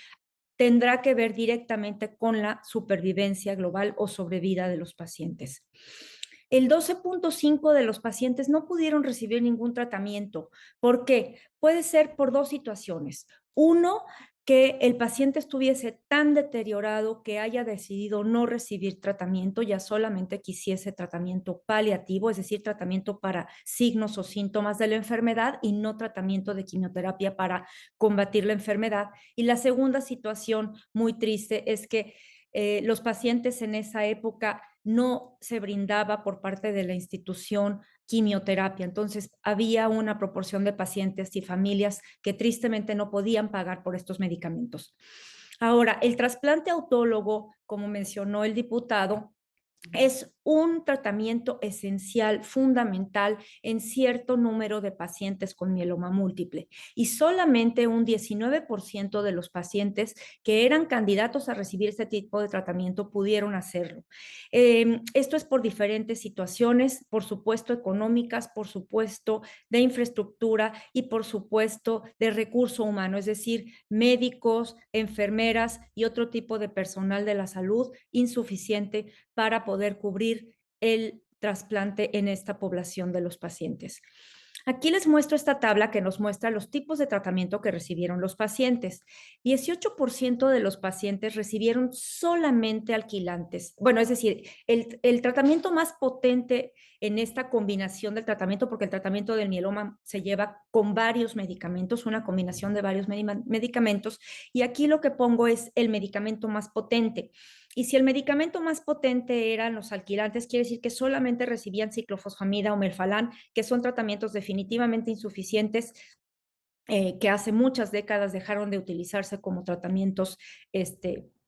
S7: tendrá que ver directamente con la supervivencia global o sobrevida de los pacientes. El 12.5% de los pacientes no pudieron recibir ningún tratamiento. ¿Por qué? Puede ser por 2 situaciones. Uno, que el paciente estuviese tan deteriorado que haya decidido no recibir tratamiento, ya solamente quisiese tratamiento paliativo, es decir, tratamiento para signos o síntomas de la enfermedad y no tratamiento de quimioterapia para combatir la enfermedad. Y la segunda situación muy triste es que los pacientes en esa época no se brindaba por parte de la institución quimioterapia. Entonces, había una proporción de pacientes y familias que tristemente no podían pagar por estos medicamentos. Ahora, el trasplante autólogo, como mencionó el diputado, es un tratamiento esencial, fundamental en cierto número de pacientes con mieloma múltiple, y solamente un 19% de los pacientes que eran candidatos a recibir este tipo de tratamiento pudieron hacerlo. Esto es por diferentes situaciones, por supuesto económicas, por supuesto de infraestructura y por supuesto de recurso humano, es decir, médicos, enfermeras y otro tipo de personal de la salud insuficiente para poder cubrir el trasplante en esta población de los pacientes. Aquí les muestro esta tabla que nos muestra los tipos de tratamiento que recibieron los pacientes. 18% de los pacientes recibieron solamente alquilantes. Bueno, es decir, el tratamiento más potente en esta combinación del tratamiento, porque el tratamiento del mieloma se lleva con varios medicamentos, una combinación de varios medicamentos, y aquí lo que pongo es el medicamento más potente. Y si el medicamento más potente eran los alquilantes, quiere decir que solamente recibían ciclofosfamida o melfalán, que son tratamientos definitivamente insuficientes, que hace muchas décadas dejaron de utilizarse como tratamientos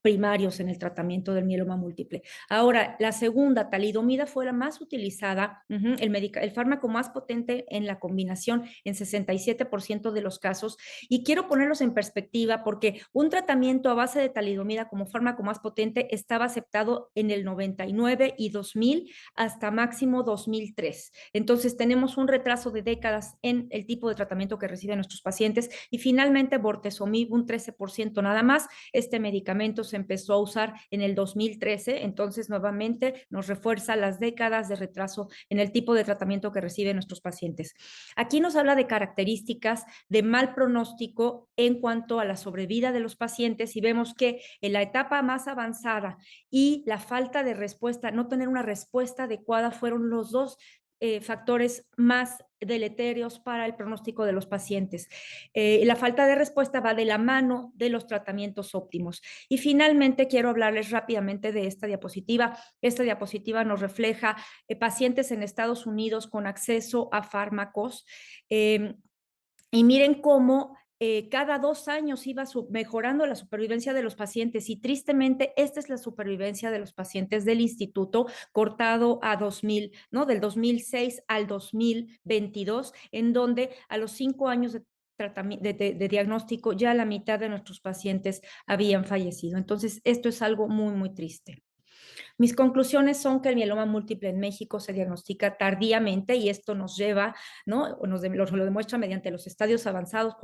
S7: primarios en el tratamiento del mieloma múltiple. Ahora, la segunda, talidomida, fue la más utilizada, el fármaco más potente en la combinación en 67% de los casos. Y quiero ponerlos en perspectiva porque un tratamiento a base de talidomida como fármaco más potente estaba aceptado en el 99 y 2000 hasta máximo 2003. Entonces, tenemos un retraso de décadas en el tipo de tratamiento que reciben nuestros pacientes. Y finalmente, bortezomib, un 13% nada más. Este medicamento se empezó a usar en el 2013, entonces nuevamente nos refuerza las décadas de retraso en el tipo de tratamiento que reciben nuestros pacientes. Aquí nos habla de características de mal pronóstico en cuanto a la sobrevida de los pacientes y vemos que en la etapa más avanzada y la falta de respuesta, no tener una respuesta adecuada, fueron los dos factores más deleterios para el pronóstico de los pacientes. La falta de respuesta va de la mano de los tratamientos óptimos. Y finalmente quiero hablarles rápidamente de esta diapositiva. Esta diapositiva nos refleja pacientes en Estados Unidos con acceso a fármacos. Y miren cómo cada 2 años iba mejorando la supervivencia de los pacientes y tristemente esta es la supervivencia de los pacientes del instituto cortado a 2000, ¿no? Del 2006 al 2022, en donde a los 5 años de diagnóstico ya la mitad de nuestros pacientes habían fallecido. Entonces, esto es algo muy, muy triste. Mis conclusiones son que el mieloma múltiple en México se diagnostica tardíamente y esto nos lleva, ¿no? Lo demuestra mediante los estadios avanzados,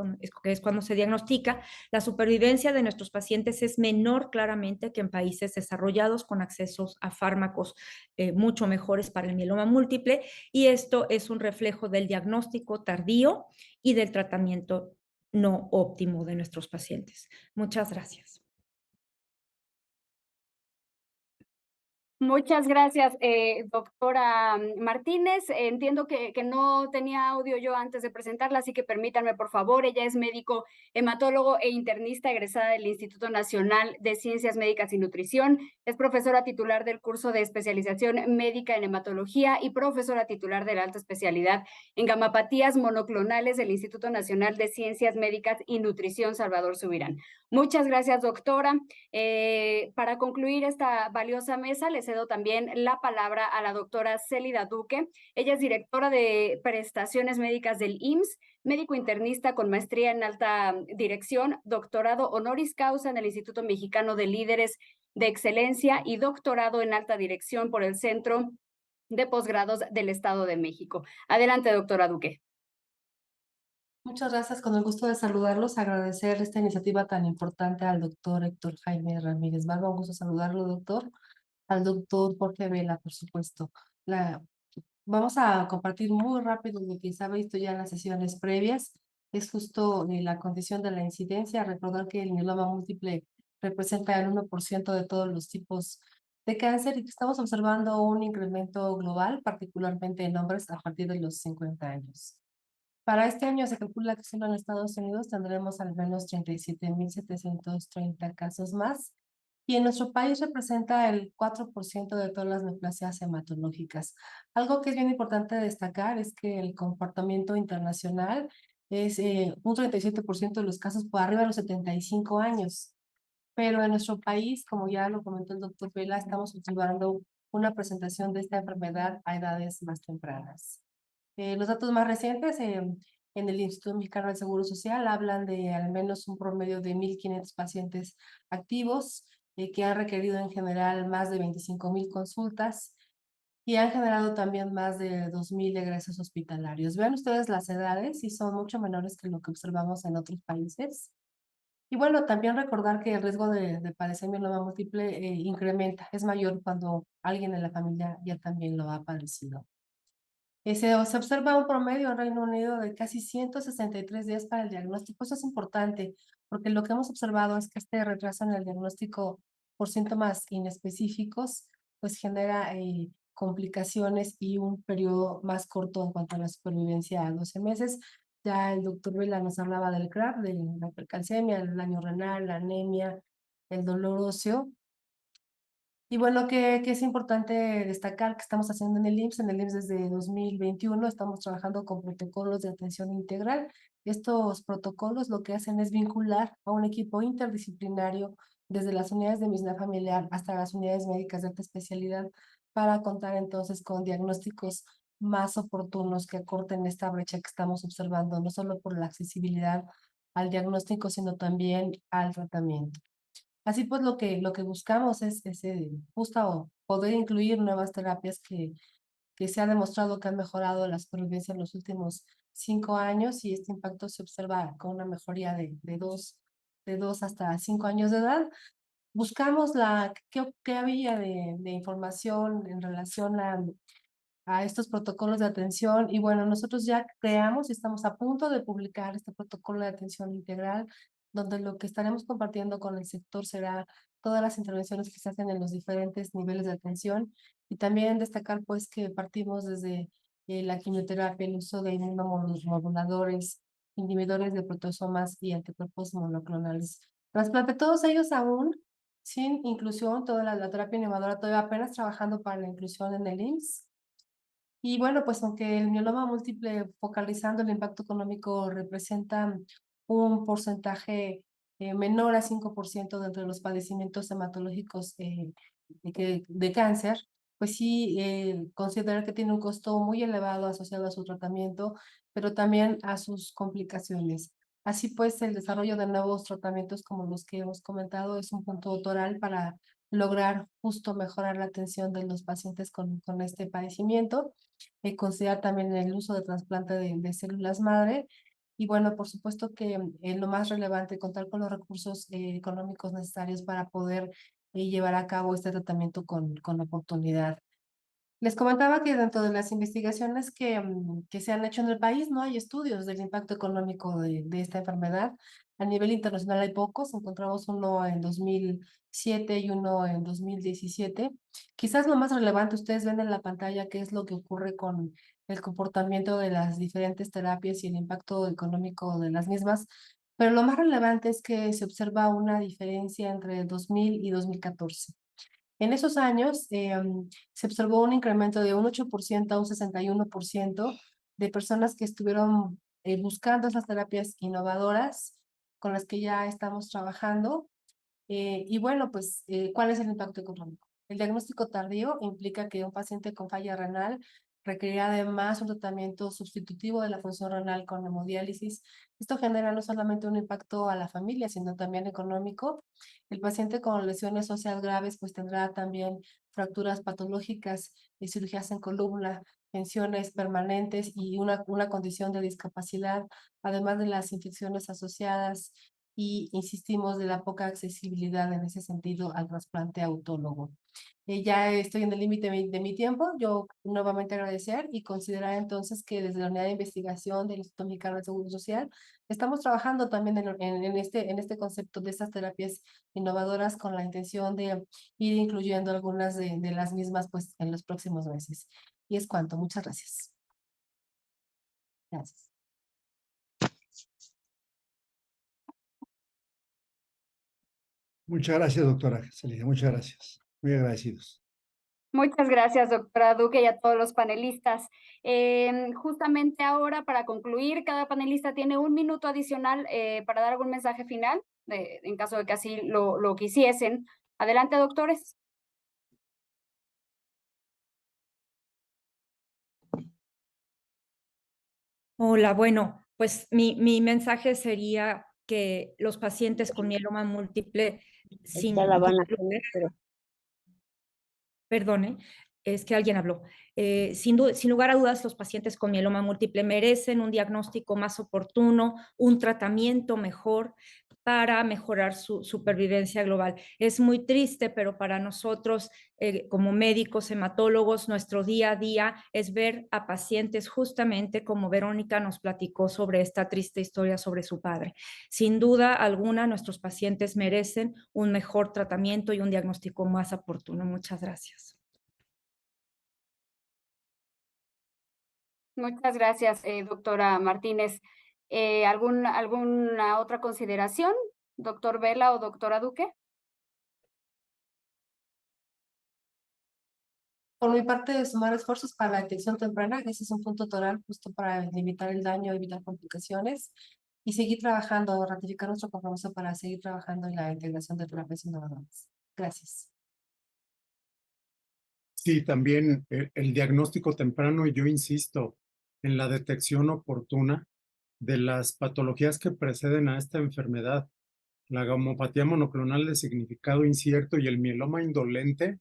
S7: que es cuando se diagnostica. La supervivencia de nuestros pacientes es menor claramente que en países desarrollados con accesos a fármacos mucho mejores para el mieloma múltiple y esto es un reflejo del diagnóstico tardío y del tratamiento no óptimo de nuestros pacientes. Muchas gracias.
S1: Muchas gracias, doctora Martínez. Entiendo que no tenía audio yo antes de presentarla, así que permítanme, por favor. Ella es médico hematólogo e internista egresada del Instituto Nacional de Ciencias Médicas y Nutrición. Es profesora titular del curso de especialización médica en hematología y profesora titular de la alta especialidad en gamapatías monoclonales del Instituto Nacional de Ciencias Médicas y Nutrición Salvador Subirán. Muchas gracias, doctora. Para concluir esta valiosa mesa, les cedo también la palabra a la doctora Célida Duque. Ella es directora de prestaciones médicas del IMSS, médico internista con maestría en alta dirección, doctorado honoris causa en el Instituto Mexicano de Líderes de Excelencia y doctorado en alta dirección por el Centro de Posgrados del Estado de México. Adelante, doctora Duque.
S8: Muchas gracias, con el gusto de saludarlos, agradecer esta iniciativa tan importante al doctor Héctor Jaime Ramírez Barba. Un gusto saludarlo, doctor. Al doctor Jorge Vela, por supuesto. Vamos a compartir muy rápido lo que se ha visto ya en las sesiones previas. Es justo la condición de la incidencia. Recordar que el mieloma múltiple representa el 1% de todos los tipos de cáncer y que estamos observando un incremento global, particularmente en hombres a partir de los 50 años. Para este año se calcula que solo en Estados Unidos tendremos al menos 37.730 casos más y en nuestro país representa el 4% de todas las neoplasias hematológicas. Algo que es bien importante destacar es que el comportamiento internacional es un 37% de los casos por arriba de los 75 años. Pero en nuestro país, como ya lo comentó el doctor Vela, estamos observando una presentación de esta enfermedad a edades más tempranas. Los datos más recientes en el Instituto Mexicano del Seguro Social hablan de al menos un promedio de 1.500 pacientes activos que han requerido en general más de 25.000 consultas y han generado también más de 2.000 egresos hospitalarios. Vean ustedes las edades y son mucho menores que lo que observamos en otros países. Y bueno, también recordar que el riesgo de padecer mieloma múltiple incrementa, es mayor cuando alguien en la familia ya también lo ha padecido. Se observa un promedio en Reino Unido de casi 163 días para el diagnóstico. Eso es importante, porque lo que hemos observado es que este retraso en el diagnóstico por síntomas inespecíficos, pues genera complicaciones y un periodo más corto en cuanto a la supervivencia a 12 meses. Ya el doctor Vela nos hablaba del CRAP, de la hipercalcemia, el daño renal, la anemia, el dolor óseo. Y bueno, que es importante destacar que estamos haciendo en el IMSS. En el IMSS desde 2021 estamos trabajando con protocolos de atención integral. Estos protocolos lo que hacen es vincular a un equipo interdisciplinario desde las unidades de medicina familiar hasta las unidades médicas de alta especialidad para contar entonces con diagnósticos más oportunos que acorten esta brecha que estamos observando, no solo por la accesibilidad al diagnóstico, sino también al tratamiento. Así pues, lo que buscamos es justo poder incluir nuevas terapias que se ha demostrado que han mejorado la supervivencia en los últimos 5 años, y este impacto se observa con una mejoría de 2 hasta 5 años de edad. Buscamos qué había de información en relación a estos protocolos de atención, y bueno, nosotros ya creamos y estamos a punto de publicar este protocolo de atención integral, donde lo que estaremos compartiendo con el sector será todas las intervenciones que se hacen en los diferentes niveles de atención, y también destacar pues que partimos desde la quimioterapia, el uso de inmunomoduladores, inhibidores de proteasomas y anticuerpos monoclonales. Trasplante, todos ellos aún sin inclusión, toda la terapia innovadora todavía apenas trabajando para la inclusión en el IMSS. Y bueno, pues aunque el mieloma múltiple, focalizando el impacto económico, representa un porcentaje menor a 5% de entre los padecimientos hematológicos de cáncer, pues sí considerar que tiene un costo muy elevado asociado a su tratamiento, pero también a sus complicaciones. Así pues, el desarrollo de nuevos tratamientos como los que hemos comentado es un punto toral para lograr justo mejorar la atención de los pacientes con este padecimiento. Considerar también el uso de trasplante de células madre. Y bueno, por supuesto que lo más relevante, contar con los recursos económicos necesarios para poder llevar a cabo este tratamiento con oportunidad. Les comentaba que dentro de las investigaciones que se han hecho en el país, no hay estudios del impacto económico de esta enfermedad. A nivel internacional hay pocos, encontramos uno en 2007 y uno en 2017. Quizás lo más relevante, ustedes ven en la pantalla qué es lo que ocurre con el comportamiento de las diferentes terapias y el impacto económico de las mismas, pero lo más relevante es que se observa una diferencia entre 2000 y 2014. En esos años se observó un incremento de un 8% a un 61% de personas que estuvieron buscando esas terapias innovadoras con las que ya estamos trabajando. Y bueno, pues, ¿cuál es el impacto económico? El diagnóstico tardío implica que un paciente con falla renal requerirá además un tratamiento sustitutivo de la función renal con hemodiálisis. Esto genera no solamente un impacto a la familia, sino también económico. El paciente con lesiones óseas graves pues tendrá también fracturas patológicas y cirugías en columna, tensiones permanentes y una condición de discapacidad, además de las infecciones asociadas, y insistimos de la poca accesibilidad en ese sentido al trasplante autólogo. Ya estoy en el límite de mi tiempo. Yo nuevamente agradecer y considerar entonces que desde la unidad de investigación del Instituto Mexicano del Seguro Social estamos trabajando también en este concepto de estas terapias innovadoras con la intención de ir incluyendo algunas de las mismas pues en los próximos meses. Y es cuanto. Muchas gracias. Gracias.
S2: Muchas gracias, doctora Celina. Muchas gracias. Muy agradecidos.
S1: Muchas gracias, doctora Duque, y a todos los panelistas. Justamente ahora, para concluir, cada panelista tiene 1 minuto adicional para dar algún mensaje final, en caso de que así lo quisiesen. Adelante, doctores.
S7: Hola, bueno, pues mi mensaje sería que los pacientes con mieloma múltiple sin
S9: Esta la van a tener, pero
S7: Perdone, es que alguien habló. Sin lugar a dudas, los pacientes con mieloma múltiple merecen un diagnóstico más oportuno, un tratamiento mejor para mejorar su supervivencia global. Es muy triste, pero para nosotros, como médicos, hematólogos, nuestro día a día es ver a pacientes justamente como Verónica nos platicó sobre esta triste historia sobre su padre. Sin duda alguna, nuestros pacientes merecen un mejor tratamiento y un diagnóstico más oportuno. Muchas gracias.
S1: Muchas gracias, doctora Martínez. ¿Alguna otra consideración, doctor Vela o doctora Duque?
S8: Por mi parte, sumar esfuerzos para la detección temprana, ese es un punto toral justo para limitar el daño, evitar complicaciones y seguir trabajando, ratificar nuestro compromiso para seguir trabajando en la integración de terapias innovadoras. Gracias.
S3: Sí, también el diagnóstico temprano, y yo insisto en la detección oportuna de las patologías que preceden a esta enfermedad. La gammopatía monoclonal de significado incierto y el mieloma indolente,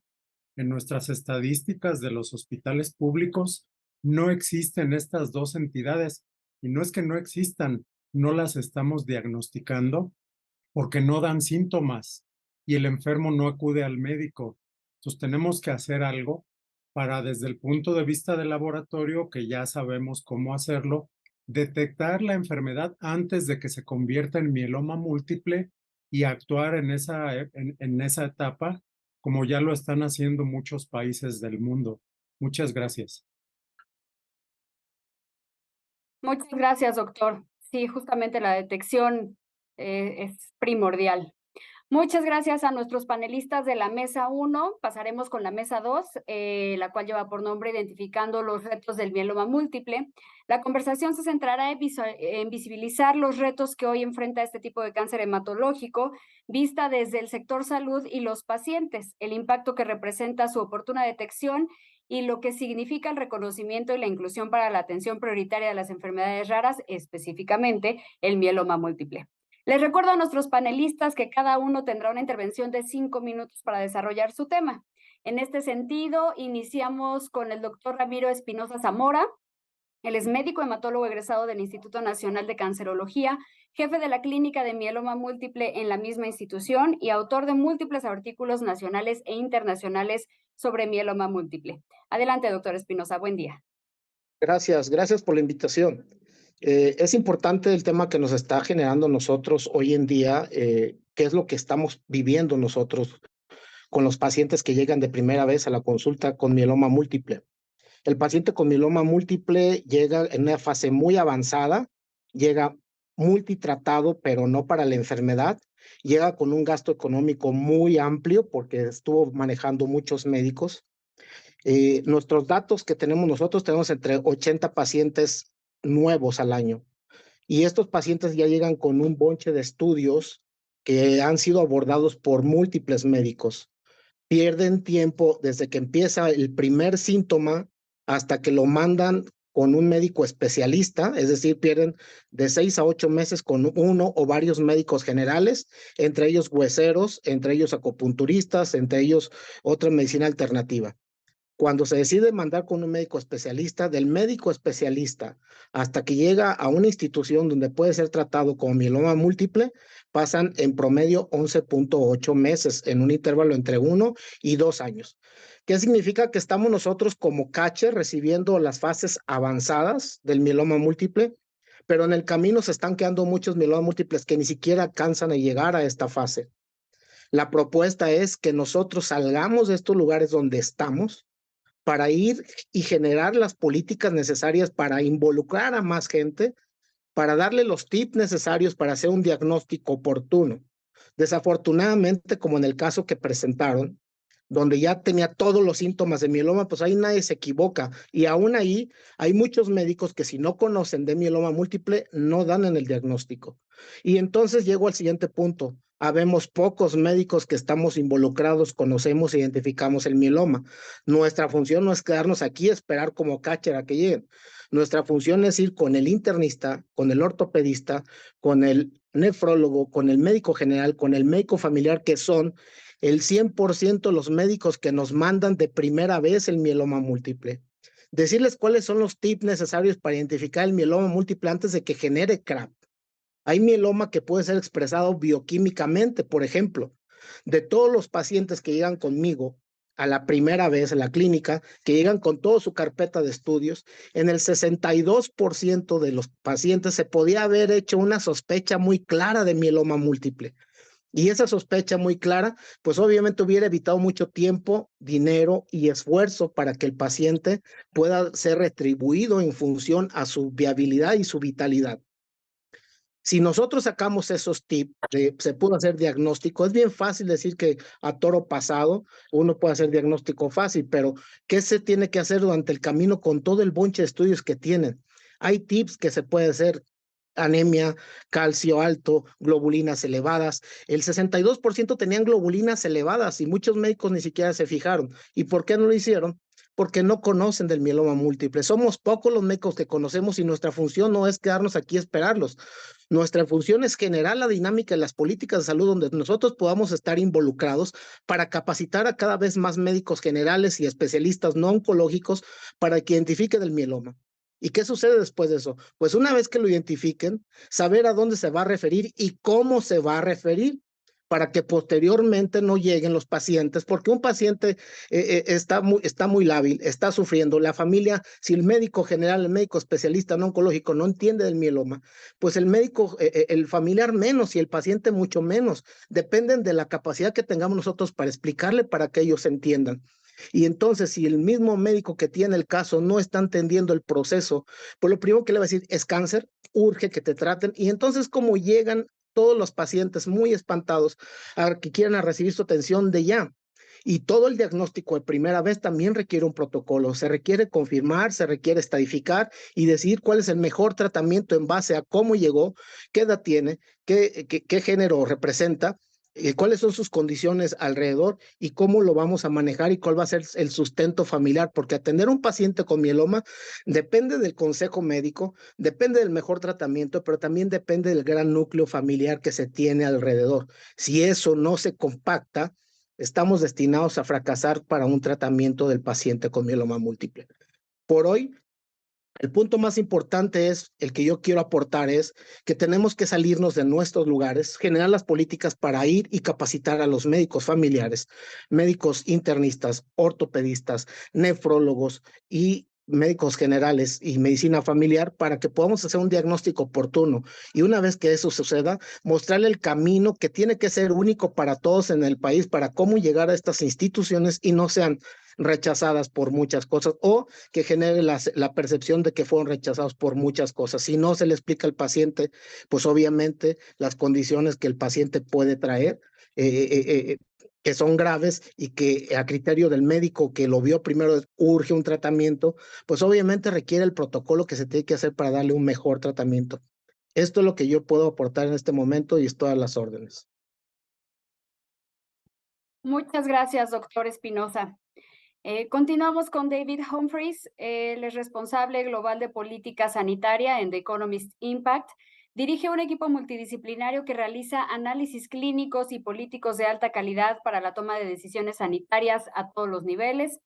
S3: en nuestras estadísticas de los hospitales públicos, no existen estas dos entidades. Y no es que no existan, no las estamos diagnosticando porque no dan síntomas y el enfermo no acude al médico. Entonces tenemos que hacer algo para, desde el punto de vista del laboratorio, que ya sabemos cómo hacerlo, detectar la enfermedad antes de que se convierta en mieloma múltiple y actuar en esa etapa, como ya lo están haciendo muchos países del mundo. Muchas gracias.
S1: Muchas gracias, doctor. Sí, justamente la detección es primordial. Muchas gracias a nuestros panelistas de la mesa 1. Pasaremos con la mesa 2, la cual lleva por nombre Identificando los retos del mieloma múltiple. La conversación se centrará en visibilizar los retos que hoy enfrenta este tipo de cáncer hematológico, vista desde el sector salud y los pacientes, el impacto que representa su oportuna detección y lo que significa el reconocimiento y la inclusión para la atención prioritaria de las enfermedades raras, específicamente el mieloma múltiple. Les recuerdo a nuestros panelistas que cada uno tendrá una intervención de 5 minutos para desarrollar su tema. En este sentido, iniciamos con el doctor Ramiro Espinosa Zamora. Él es médico hematólogo egresado del Instituto Nacional de Cancerología, jefe de la Clínica de Mieloma Múltiple en la misma institución y autor de múltiples artículos nacionales e internacionales sobre mieloma múltiple. Adelante, doctor Espinosa, buen día.
S9: Gracias por la invitación. Es importante el tema que nos está generando nosotros hoy en día, qué es lo que estamos viviendo nosotros con los pacientes que llegan de primera vez a la consulta con mieloma múltiple. El paciente con mieloma múltiple llega en una fase muy avanzada, llega multitratado, pero no para la enfermedad, llega con un gasto económico muy amplio porque estuvo manejando muchos médicos. Nuestros datos que tenemos nosotros, tenemos entre 80 pacientes nuevos al año. Y estos pacientes ya llegan con un bonche de estudios que han sido abordados por múltiples médicos. Pierden tiempo desde que empieza el primer síntoma hasta que lo mandan con un médico especialista, es decir, pierden de 6 a 8 meses con uno o varios médicos generales, entre ellos hueseros, entre ellos acupunturistas, entre ellos otra medicina alternativa. Cuando se decide mandar con un médico especialista, del médico especialista hasta que llega a una institución donde puede ser tratado con mieloma múltiple, pasan en promedio 11.8 meses en un intervalo entre 1 y 2 años. ¿Qué significa? Que estamos nosotros como catcher recibiendo las fases avanzadas del mieloma múltiple, pero en el camino se están quedando muchos mielomas múltiples que ni siquiera alcanzan a llegar a esta fase. La propuesta es que nosotros salgamos de estos lugares donde estamos para ir y generar las políticas necesarias para involucrar a más gente, para darle los tips necesarios para hacer un diagnóstico oportuno. Desafortunadamente, como en el caso que presentaron, donde ya tenía todos los síntomas de mieloma, pues ahí nadie se equivoca. Y aún ahí hay muchos médicos que si no conocen de mieloma múltiple, no dan en el diagnóstico. Y entonces llego al siguiente punto. Habemos pocos médicos que estamos involucrados, conocemos e identificamos el mieloma. Nuestra función no es quedarnos aquí y esperar como catcher a que lleguen. Nuestra función es ir con el internista, con el ortopedista, con el nefrólogo, con el médico general, con el médico familiar, que son el 100% los médicos que nos mandan de primera vez el mieloma múltiple. Decirles cuáles son los tips necesarios para identificar el mieloma múltiple antes de que genere CRAP. Hay mieloma que puede ser expresado bioquímicamente, por ejemplo, de todos los pacientes que llegan conmigo a la primera vez en la clínica, que llegan con toda su carpeta de estudios, en el 62% de los pacientes se podía haber hecho una sospecha muy clara de mieloma múltiple. Y esa sospecha muy clara, pues obviamente hubiera evitado mucho tiempo, dinero y esfuerzo para que el paciente pueda ser retribuido en función a su viabilidad y su vitalidad. Si nosotros sacamos esos tips, se pudo hacer diagnóstico, es bien fácil decir que a toro pasado uno puede hacer diagnóstico fácil, pero ¿qué se tiene que hacer durante el camino con todo el bonche de estudios que tienen? Hay tips que se puede hacer: anemia, calcio alto, globulinas elevadas. El 62% tenían globulinas elevadas y muchos médicos ni siquiera se fijaron. ¿Y por qué no lo hicieron? Porque no conocen del mieloma múltiple. Somos pocos los médicos que conocemos y nuestra función no es quedarnos aquí a esperarlos. Nuestra función es generar la dinámica de las políticas de salud donde nosotros podamos estar involucrados para capacitar a cada vez más médicos generales y especialistas no oncológicos para que identifiquen el mieloma. ¿Y qué sucede después de eso? Pues una vez que lo identifiquen, saber a dónde se va a referir y cómo se va a referir para que posteriormente no lleguen los pacientes, porque un paciente está muy lábil, está sufriendo, la familia, si el médico general, el médico especialista no oncológico no entiende del mieloma, pues el médico, el familiar menos y el paciente mucho menos, dependen de la capacidad que tengamos nosotros para explicarle para que ellos entiendan. Y entonces, si el mismo médico que tiene el caso no está entendiendo el proceso, pues lo primero que le va a decir es cáncer, urge que te traten. Y entonces, como llegan todos los pacientes muy espantados a que quieran recibir su atención de ya. Y todo el diagnóstico de primera vez también requiere un protocolo. Se requiere confirmar, se requiere estadificar y decidir cuál es el mejor tratamiento en base a cómo llegó, qué edad tiene, qué género representa, cuáles son sus condiciones alrededor y cómo lo vamos a manejar y cuál va a ser el sustento familiar, porque atender a un paciente con mieloma depende del consejo médico, depende del mejor tratamiento, pero también depende del gran núcleo familiar que se tiene alrededor. Si eso no se compacta, estamos destinados a fracasar para un tratamiento del paciente con mieloma múltiple. Por hoy, el punto más importante es, el que yo quiero aportar es que tenemos que salirnos de nuestros lugares, generar las políticas para ir y capacitar a los médicos familiares, médicos internistas, ortopedistas, nefrólogos y médicos generales y medicina familiar para que podamos hacer un diagnóstico oportuno. Y una vez que eso suceda, mostrarle el camino que tiene que ser único para todos en el país, para cómo llegar a estas instituciones y no sean rechazadas por muchas cosas o que genere la percepción de que fueron rechazados por muchas cosas. Si no se le explica al paciente, pues obviamente las condiciones que el paciente puede traer, que son graves y que a criterio del médico que lo vio primero urge un tratamiento, pues obviamente requiere el protocolo que se tiene que hacer para darle un mejor tratamiento. Esto es lo que yo puedo aportar en este momento y estoy a las órdenes.
S1: Muchas gracias, doctor Espinosa. Continuamos con David Humphreys. Él es responsable global de política sanitaria en The Economist Impact. Dirige un equipo multidisciplinario que realiza análisis clínicos y políticos de alta calidad para la toma de decisiones sanitarias a todos los niveles.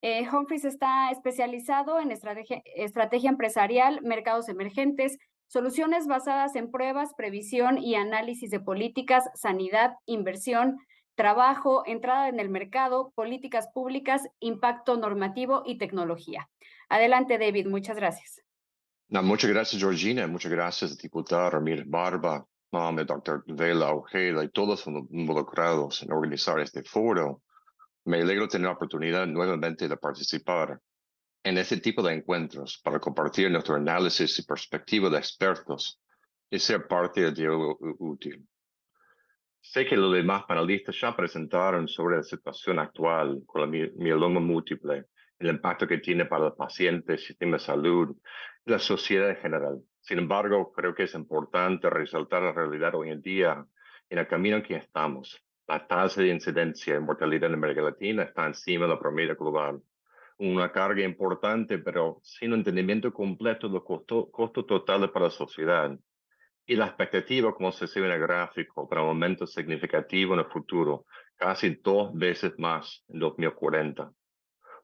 S1: Humphreys está especializado en estrategia empresarial, mercados emergentes, soluciones basadas en pruebas, previsión y análisis de políticas, sanidad, inversión, trabajo, entrada en el mercado, políticas públicas, impacto normativo y tecnología. Adelante, David, muchas gracias.
S10: Muchas gracias, Georgina. Muchas gracias, diputada Ramírez Barba, doctor Vela Ojeda y todos involucrados en organizar este foro. Me alegro tener la oportunidad nuevamente de participar en este tipo de encuentros para compartir nuestro análisis y perspectiva de expertos y ser parte del diálogo útil. Sé que los demás panelistas ya presentaron sobre la situación actual con el mieloma múltiple, el impacto que tiene para el paciente, el sistema de salud y la sociedad en general. Sin embargo, creo que es importante resaltar la realidad hoy en día en el camino en que estamos. La tasa de incidencia y mortalidad en América Latina está encima de la promedio global. Una carga importante, pero sin un entendimiento completo del costo total para la sociedad. Y la expectativa, como se ve en el gráfico, para un aumento significativo en el futuro, casi 2 veces más en 2040.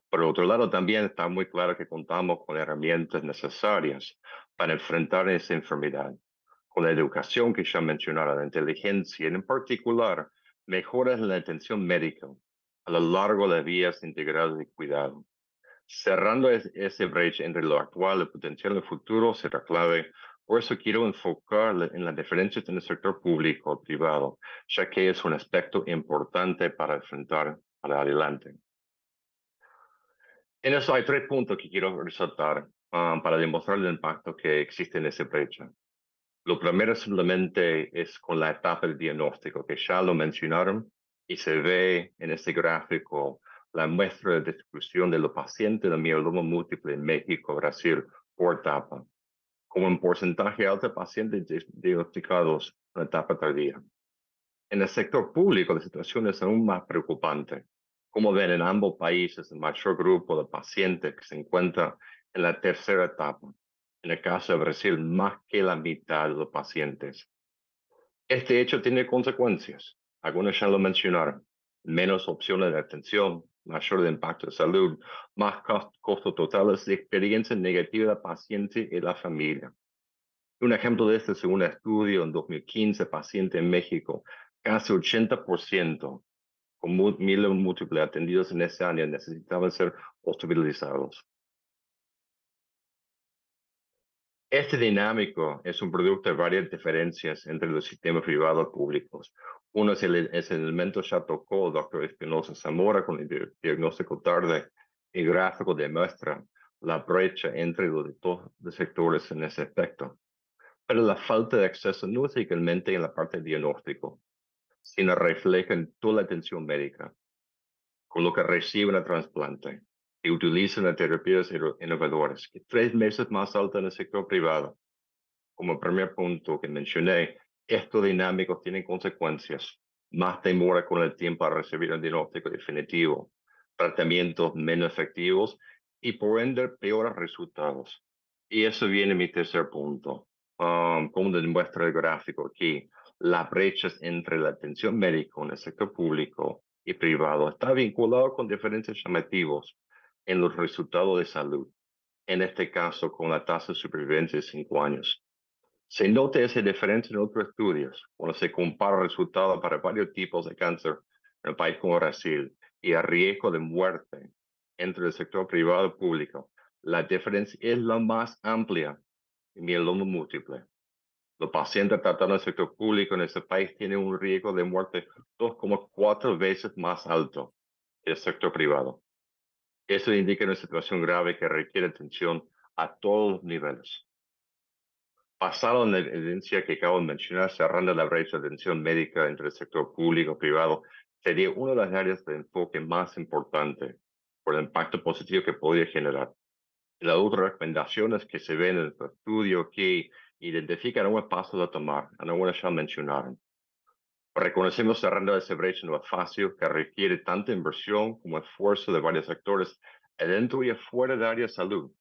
S10: Por otro lado, también está muy claro que contamos con herramientas necesarias para enfrentar esa enfermedad. con la educación que ya mencionaron, la inteligencia, y en particular, mejoras en la atención médica a lo largo de vías integradas de cuidado. Cerrando ese brecha entre lo actual y el potencial del futuro será clave. Por eso quiero enfocar en las diferencias en el sector público y privado, ya que es un aspecto importante para enfrentar para adelante. En eso hay 3 puntos que quiero resaltar para demostrar el impacto que existe en esa brecha. Lo primero simplemente es con la etapa del diagnóstico, que ya lo mencionaron, y se ve en este gráfico la muestra de distribución de los pacientes de mieloma múltiple en México, Brasil, por etapa, como un porcentaje alto de pacientes diagnosticados en la etapa tardía. En el sector público, la situación es aún más preocupante. Como ven, en ambos países, el mayor grupo de pacientes que se encuentra en la tercera etapa. En el caso de Brasil, más que la mitad de los pacientes. Este hecho tiene consecuencias. Algunos ya lo mencionaron. Menos opciones de atención, mayor impacto de salud, más costos totales de experiencia negativa del paciente y la familia. Un ejemplo de esto es un estudio en 2015, paciente en México, casi 80% con mieloma múltiple atendidos en ese año necesitaban ser hospitalizados. Este dinámico es un producto de varias diferencias entre los sistemas privados y públicos. Uno es el elemento ya tocó el doctor Espinosa Zamora con el diagnóstico tarde. El gráfico demuestra la brecha entre los dos sectores en ese aspecto. Pero la falta de acceso no es igualmente en la parte del diagnóstico, sino refleja en toda la atención médica, con lo que reciben el trasplante y utilizan las terapias innovadoras, que 3 veces más alta en el sector privado. Como primer punto que mencioné, estos dinámicos tienen consecuencias. Más demora con el tiempo a recibir un diagnóstico definitivo, tratamientos menos efectivos y por ende peores resultados. Y eso viene a mi tercer punto. Como demuestra el gráfico aquí, las brechas entre la atención médica en el sector público y privado está vinculado con diferencias llamativos en los resultados de salud. En este caso, con la tasa de supervivencia de 5 años. Se nota esa diferencia en otros estudios, cuando se compara resultados para varios tipos de cáncer en un país como Brasil y el riesgo de muerte entre el sector privado y público. La diferencia es la más amplia en mieloma múltiple. Los pacientes tratados en el sector público en ese país tienen un riesgo de muerte 2,4 veces más alto que el sector privado. Eso indica una situación grave que requiere atención a todos los niveles. Basado en la evidencia que acabo de mencionar, cerrando la brecha de atención médica entre el sector público y privado, sería una de las áreas de enfoque más importantes por el impacto positivo que podría generar. Las otras recomendaciones que se ven en el estudio que identifican algunos pasos a tomar, algunas ya mencionaron. Reconocemos cerrando esa brecha no es fácil, que requiere tanta inversión como esfuerzo de varios actores adentro y afuera del área de salud.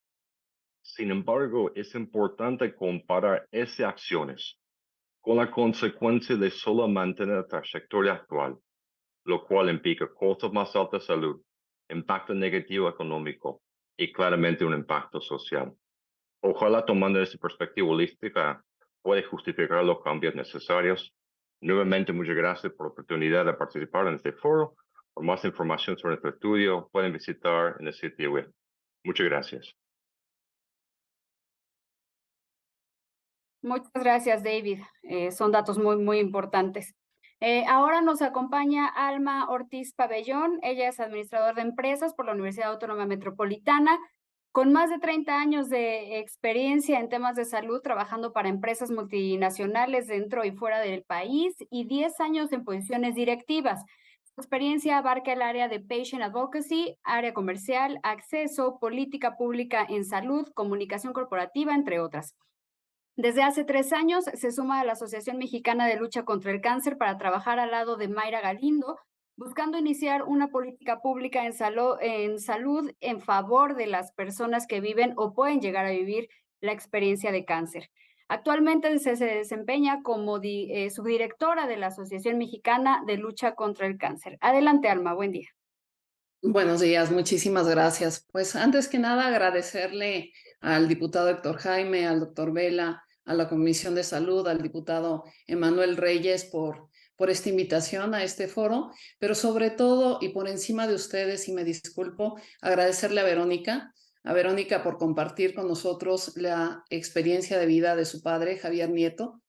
S10: Sin embargo, es importante comparar esas acciones con la consecuencia de solo mantener la trayectoria actual, lo cual implica costos más altos de salud, impacto negativo económico y claramente un impacto social. Ojalá tomando esa perspectiva holística puede justificar los cambios necesarios. Nuevamente, muchas gracias por la oportunidad de participar en este foro. Por más información sobre nuestro estudio, pueden visitar en el sitio web. Muchas gracias.
S1: Muchas gracias, David. Son datos muy importantes. Ahora nos acompaña Alma Ortiz Pabellón. Ella es administrador de empresas por la Universidad Autónoma Metropolitana, con más de 30 años de experiencia en temas de salud, trabajando para empresas multinacionales dentro y fuera del país y 10 años en posiciones directivas. Su experiencia abarca el área de Patient Advocacy, área comercial, acceso, política pública en salud, comunicación corporativa, entre otras. Desde hace 3 años se suma a la Asociación Mexicana de Lucha contra el Cáncer para trabajar al lado de Mayra Galindo, buscando iniciar una política pública en salud en favor de las personas que viven o pueden llegar a vivir la experiencia de cáncer. Actualmente se desempeña como subdirectora de la Asociación Mexicana de Lucha contra el Cáncer. Adelante, Alma, buen día.
S11: Buenos días, muchísimas gracias. Pues antes que nada agradecerle al diputado Héctor Jaime, al doctor Vela, a la Comisión de Salud, al diputado Emanuel Reyes por esta invitación a este foro, pero sobre todo y por encima de ustedes, y me disculpo, agradecerle a Verónica por compartir con nosotros la experiencia de vida de su padre, Javier Nieto.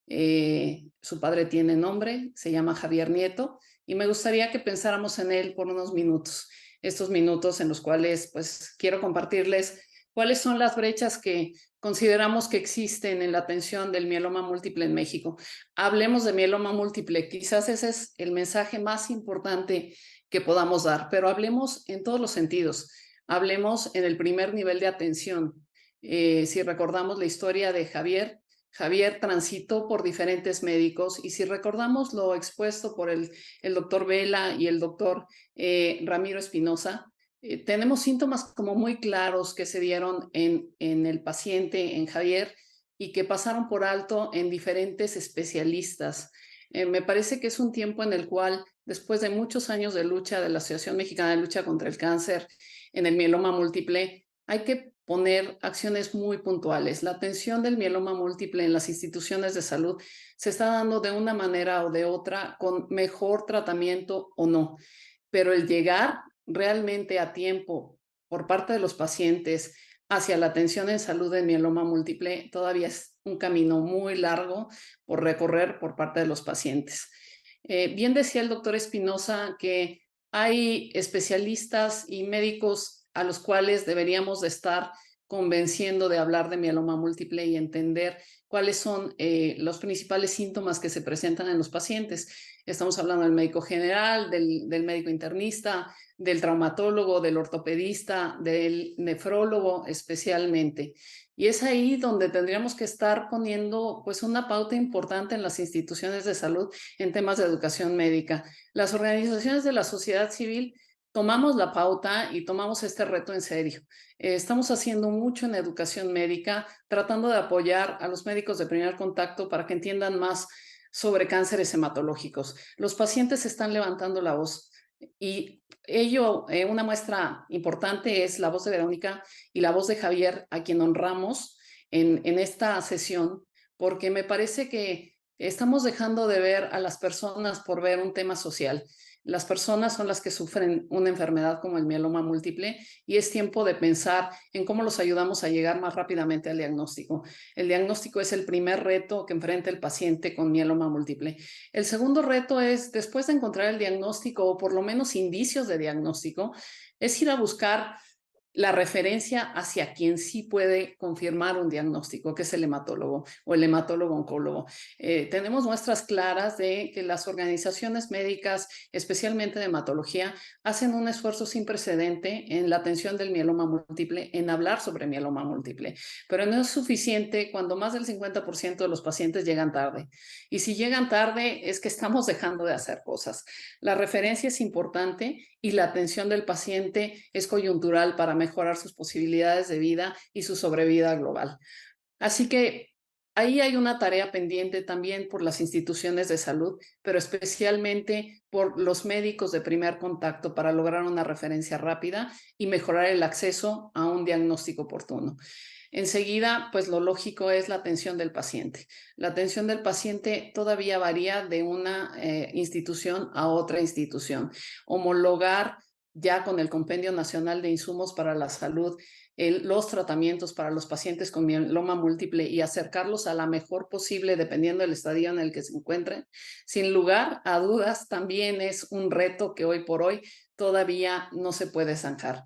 S11: Su padre tiene nombre, se llama Javier Nieto, y me gustaría que pensáramos en él por unos minutos, estos minutos en los cuales pues quiero compartirles cuáles son las brechas que consideramos que existen en la atención del mieloma múltiple en México. Hablemos de mieloma múltiple, quizás ese es el mensaje más importante que podamos dar, pero hablemos en todos los sentidos. Hablemos en el primer nivel de atención. Si recordamos la historia de Javier transitó por diferentes médicos, y si recordamos lo expuesto por el doctor Vela y el doctor Ramiro Espinosa, tenemos síntomas como muy claros que se dieron en el paciente, en Javier, y que pasaron por alto en diferentes especialistas. Me parece que es un tiempo en el cual, después de muchos años de lucha de la Asociación Mexicana de Lucha contra el Cáncer en el mieloma múltiple, hay que poner acciones muy puntuales. La atención del mieloma múltiple en las instituciones de salud se está dando de una manera o de otra, con mejor tratamiento o no, pero el llegar realmente a tiempo por parte de los pacientes hacia la atención en salud de mieloma múltiple todavía es un camino muy largo por recorrer por parte de los pacientes. Bien decía el doctor Espinosa que hay especialistas y médicos a los cuales deberíamos de estar convenciendo de hablar de mieloma múltiple y entender cuáles son los principales síntomas que se presentan en los pacientes. Estamos hablando del médico general, del médico internista, del traumatólogo, del ortopedista, del nefrólogo especialmente. Y es ahí donde tendríamos que estar poniendo pues una pauta importante en las instituciones de salud en temas de educación médica. Las organizaciones de la sociedad civil tomamos la pauta y tomamos este reto en serio. Estamos haciendo mucho en educación médica, tratando de apoyar a los médicos de primer contacto para que entiendan más sobre cánceres hematológicos. Los pacientes están levantando la voz y ello, una muestra importante es la voz de Verónica y la voz de Javier, a quien honramos en esta sesión, porque me parece que estamos dejando de ver a las personas por ver un tema social. Las personas son las que sufren una enfermedad como el mieloma múltiple, y es tiempo de pensar en cómo los ayudamos a llegar más rápidamente al diagnóstico. El diagnóstico es el primer reto que enfrenta el paciente con mieloma múltiple. El segundo reto es, después de encontrar el diagnóstico o por lo menos indicios de diagnóstico, es ir a buscar la referencia hacia quien sí puede confirmar un diagnóstico, que es el hematólogo o el hematólogo oncólogo. Tenemos muestras claras de que las organizaciones médicas, especialmente de hematología, hacen un esfuerzo sin precedente en la atención del mieloma múltiple, en hablar sobre mieloma múltiple, pero no es suficiente cuando más del 50% de los pacientes llegan tarde. Y si llegan tarde es que estamos dejando de hacer cosas. La referencia es importante y la atención del paciente es coyuntural para mejorar sus posibilidades de vida y su sobrevida global. Así que ahí hay una tarea pendiente también por las instituciones de salud, pero especialmente por los médicos de primer contacto para lograr una referencia rápida y mejorar el acceso a un diagnóstico oportuno. Enseguida, pues lo lógico es la atención del paciente. La atención del paciente todavía varía de una institución a otra institución. Homologar ya con el Compendio Nacional de Insumos para la Salud los tratamientos para los pacientes con mieloma múltiple y acercarlos a la mejor posible dependiendo del estadio en el que se encuentren, sin lugar a dudas, también es un reto que hoy por hoy todavía no se puede zanjar.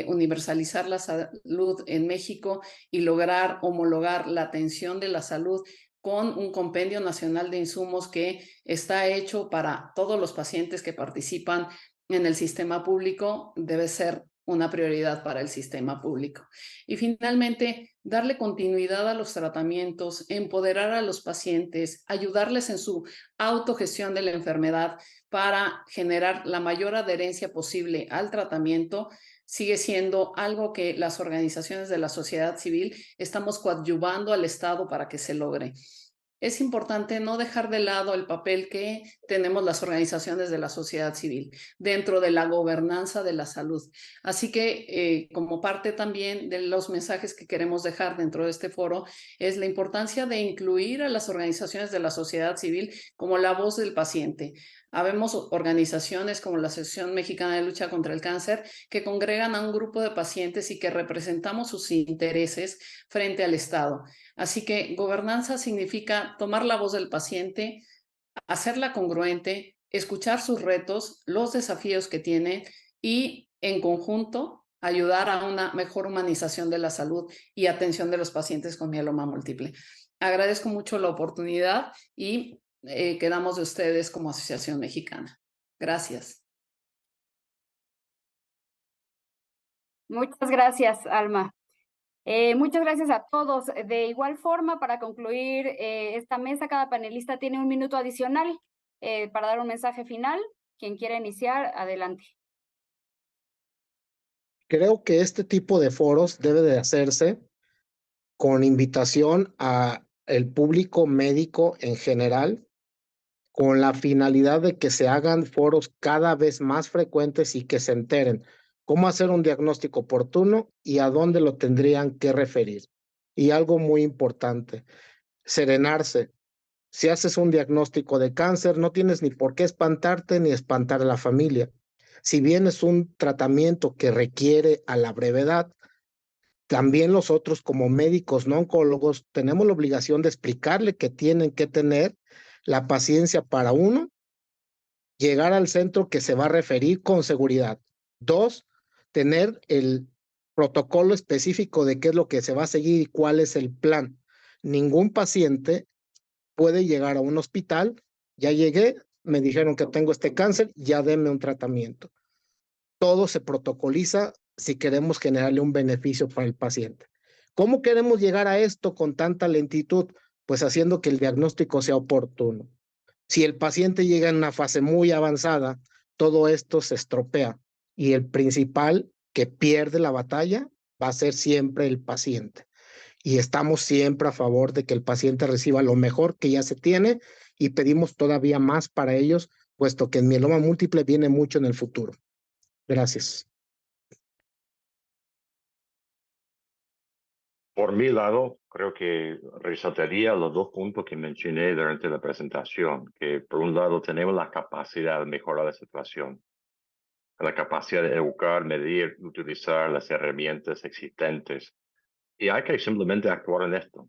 S11: Universalizar la salud en México y lograr homologar la atención de la salud con un compendio nacional de insumos que está hecho para todos los pacientes que participan en el sistema público debe ser una prioridad para el sistema público. Y finalmente, darle continuidad a los tratamientos, empoderar a los pacientes, ayudarles en su autogestión de la enfermedad para generar la mayor adherencia posible al tratamiento, sigue siendo algo que las organizaciones de la sociedad civil estamos coadyuvando al Estado para que se logre. es importante no dejar de lado el papel que tenemos las organizaciones de la sociedad civil dentro de la gobernanza de la salud. Así que como parte también de los mensajes que queremos dejar dentro de este foro es la importancia de incluir a las organizaciones de la sociedad civil como la voz del paciente. Habemos organizaciones como la Asociación Mexicana de Lucha contra el Cáncer que congregan a un grupo de pacientes y que representamos sus intereses frente al Estado. Así que gobernanza significa tomar la voz del paciente, hacerla congruente, escuchar sus retos, los desafíos que tiene y en conjunto ayudar a una mejor humanización de la salud y atención de los pacientes con mieloma múltiple. Agradezco mucho la oportunidad y quedamos de ustedes como Asociación Mexicana. Gracias.
S1: Muchas gracias, Alma. Muchas gracias a todos. De igual forma, para concluir esta mesa, cada panelista tiene 1 minuto adicional para dar un mensaje final. Quien quiera iniciar, adelante.
S9: Creo que este tipo de foros debe de hacerse con invitación a el público médico en general, con la finalidad de que se hagan foros cada vez más frecuentes y que se enteren cómo hacer un diagnóstico oportuno y a dónde lo tendrían que referir. Y algo muy importante, serenarse. Si haces un diagnóstico de cáncer, no tienes ni por qué espantarte ni espantar a la familia. Si bien es un tratamiento que requiere a la brevedad, también nosotros como médicos no oncólogos tenemos la obligación de explicarle que tienen que tener la paciencia para uno, llegar al centro que se va a referir con seguridad. 2, tener el protocolo específico de qué es lo que se va a seguir y cuál es el plan. Ningún paciente puede llegar a un hospital, ya llegué, me dijeron que tengo este cáncer, ya denme un tratamiento. Todo se protocoliza si queremos generarle un beneficio para el paciente. ¿Cómo queremos llegar a esto con tanta lentitud? Pues haciendo que el diagnóstico sea oportuno. Si el paciente llega en una fase muy avanzada, todo esto se estropea y el principal que pierde la batalla va a ser siempre el paciente. Y estamos siempre a favor de que el paciente reciba lo mejor que ya se tiene y pedimos todavía más para ellos, puesto que el mieloma múltiple viene mucho en el futuro. Gracias.
S10: Por mi lado, creo que resaltaría los 2 puntos que mencioné durante la presentación, que por un lado tenemos la capacidad de mejorar la situación, la capacidad de educar, medir, utilizar las herramientas existentes, y hay que simplemente actuar en esto.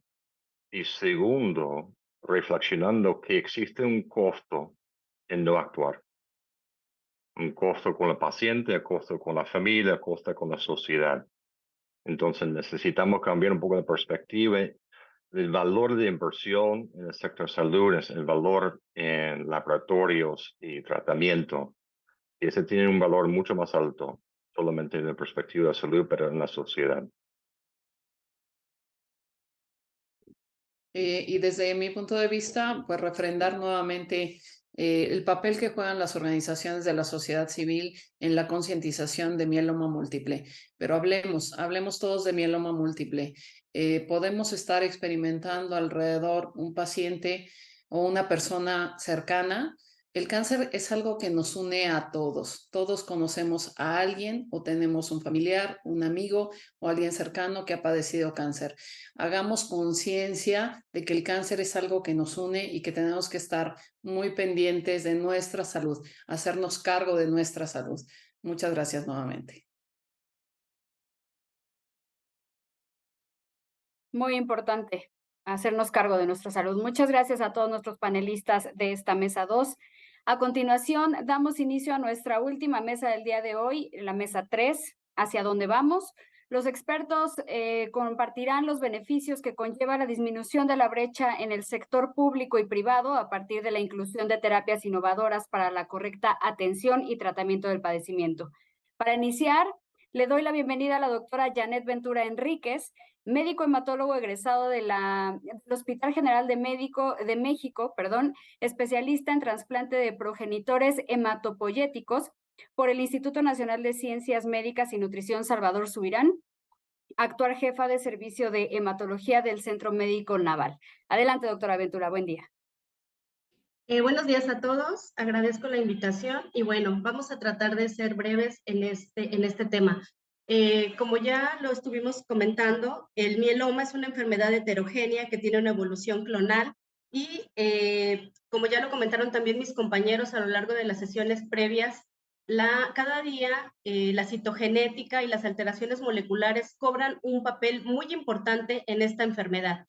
S10: Y segundo, reflexionando que existe un costo en no actuar. Un costo con el paciente, un costo con la familia, un costo con la sociedad. Entonces necesitamos cambiar un poco de perspectiva. El valor de inversión en el sector salud es el valor en laboratorios y tratamiento. Y ese tiene un valor mucho más alto, solamente en la perspectiva de salud, pero en la sociedad.
S11: Y desde mi punto de vista, pues refrendar nuevamente el papel que juegan las organizaciones de la sociedad civil en la concientización de mieloma múltiple. Pero hablemos todos de mieloma múltiple. Podemos estar experimentando alrededor un paciente o una persona cercana. El cáncer es algo que nos une a todos. Todos conocemos a alguien o tenemos un familiar, un amigo o alguien cercano que ha padecido cáncer. Hagamos conciencia de que el cáncer es algo que nos une y que tenemos que estar muy pendientes de nuestra salud, hacernos cargo de nuestra salud. Muchas gracias nuevamente.
S1: Muy importante hacernos cargo de nuestra salud. Muchas gracias a todos nuestros panelistas de esta mesa 2. A continuación, damos inicio a nuestra última mesa del día de hoy, la mesa 3, ¿hacia dónde vamos? Los expertos compartirán los beneficios que conlleva la disminución de la brecha en el sector público y privado a partir de la inclusión de terapias innovadoras para la correcta atención y tratamiento del padecimiento. Para iniciar, le doy la bienvenida a la doctora Janet Ventura Enríquez, médico hematólogo egresado del Hospital General de México, especialista en trasplante de progenitores hematopoyéticos por el Instituto Nacional de Ciencias Médicas y Nutrición Salvador Subirán, actual jefa de servicio de hematología del Centro Médico Naval. Adelante, doctora Ventura, buen día.
S12: Buenos días a todos, agradezco la invitación y bueno, vamos a tratar de ser breves en este tema. Como ya lo estuvimos comentando, el mieloma es una enfermedad heterogénea que tiene una evolución clonal y como ya lo comentaron también mis compañeros a lo largo de las sesiones previas, cada día la citogenética y las alteraciones moleculares cobran un papel muy importante en esta enfermedad.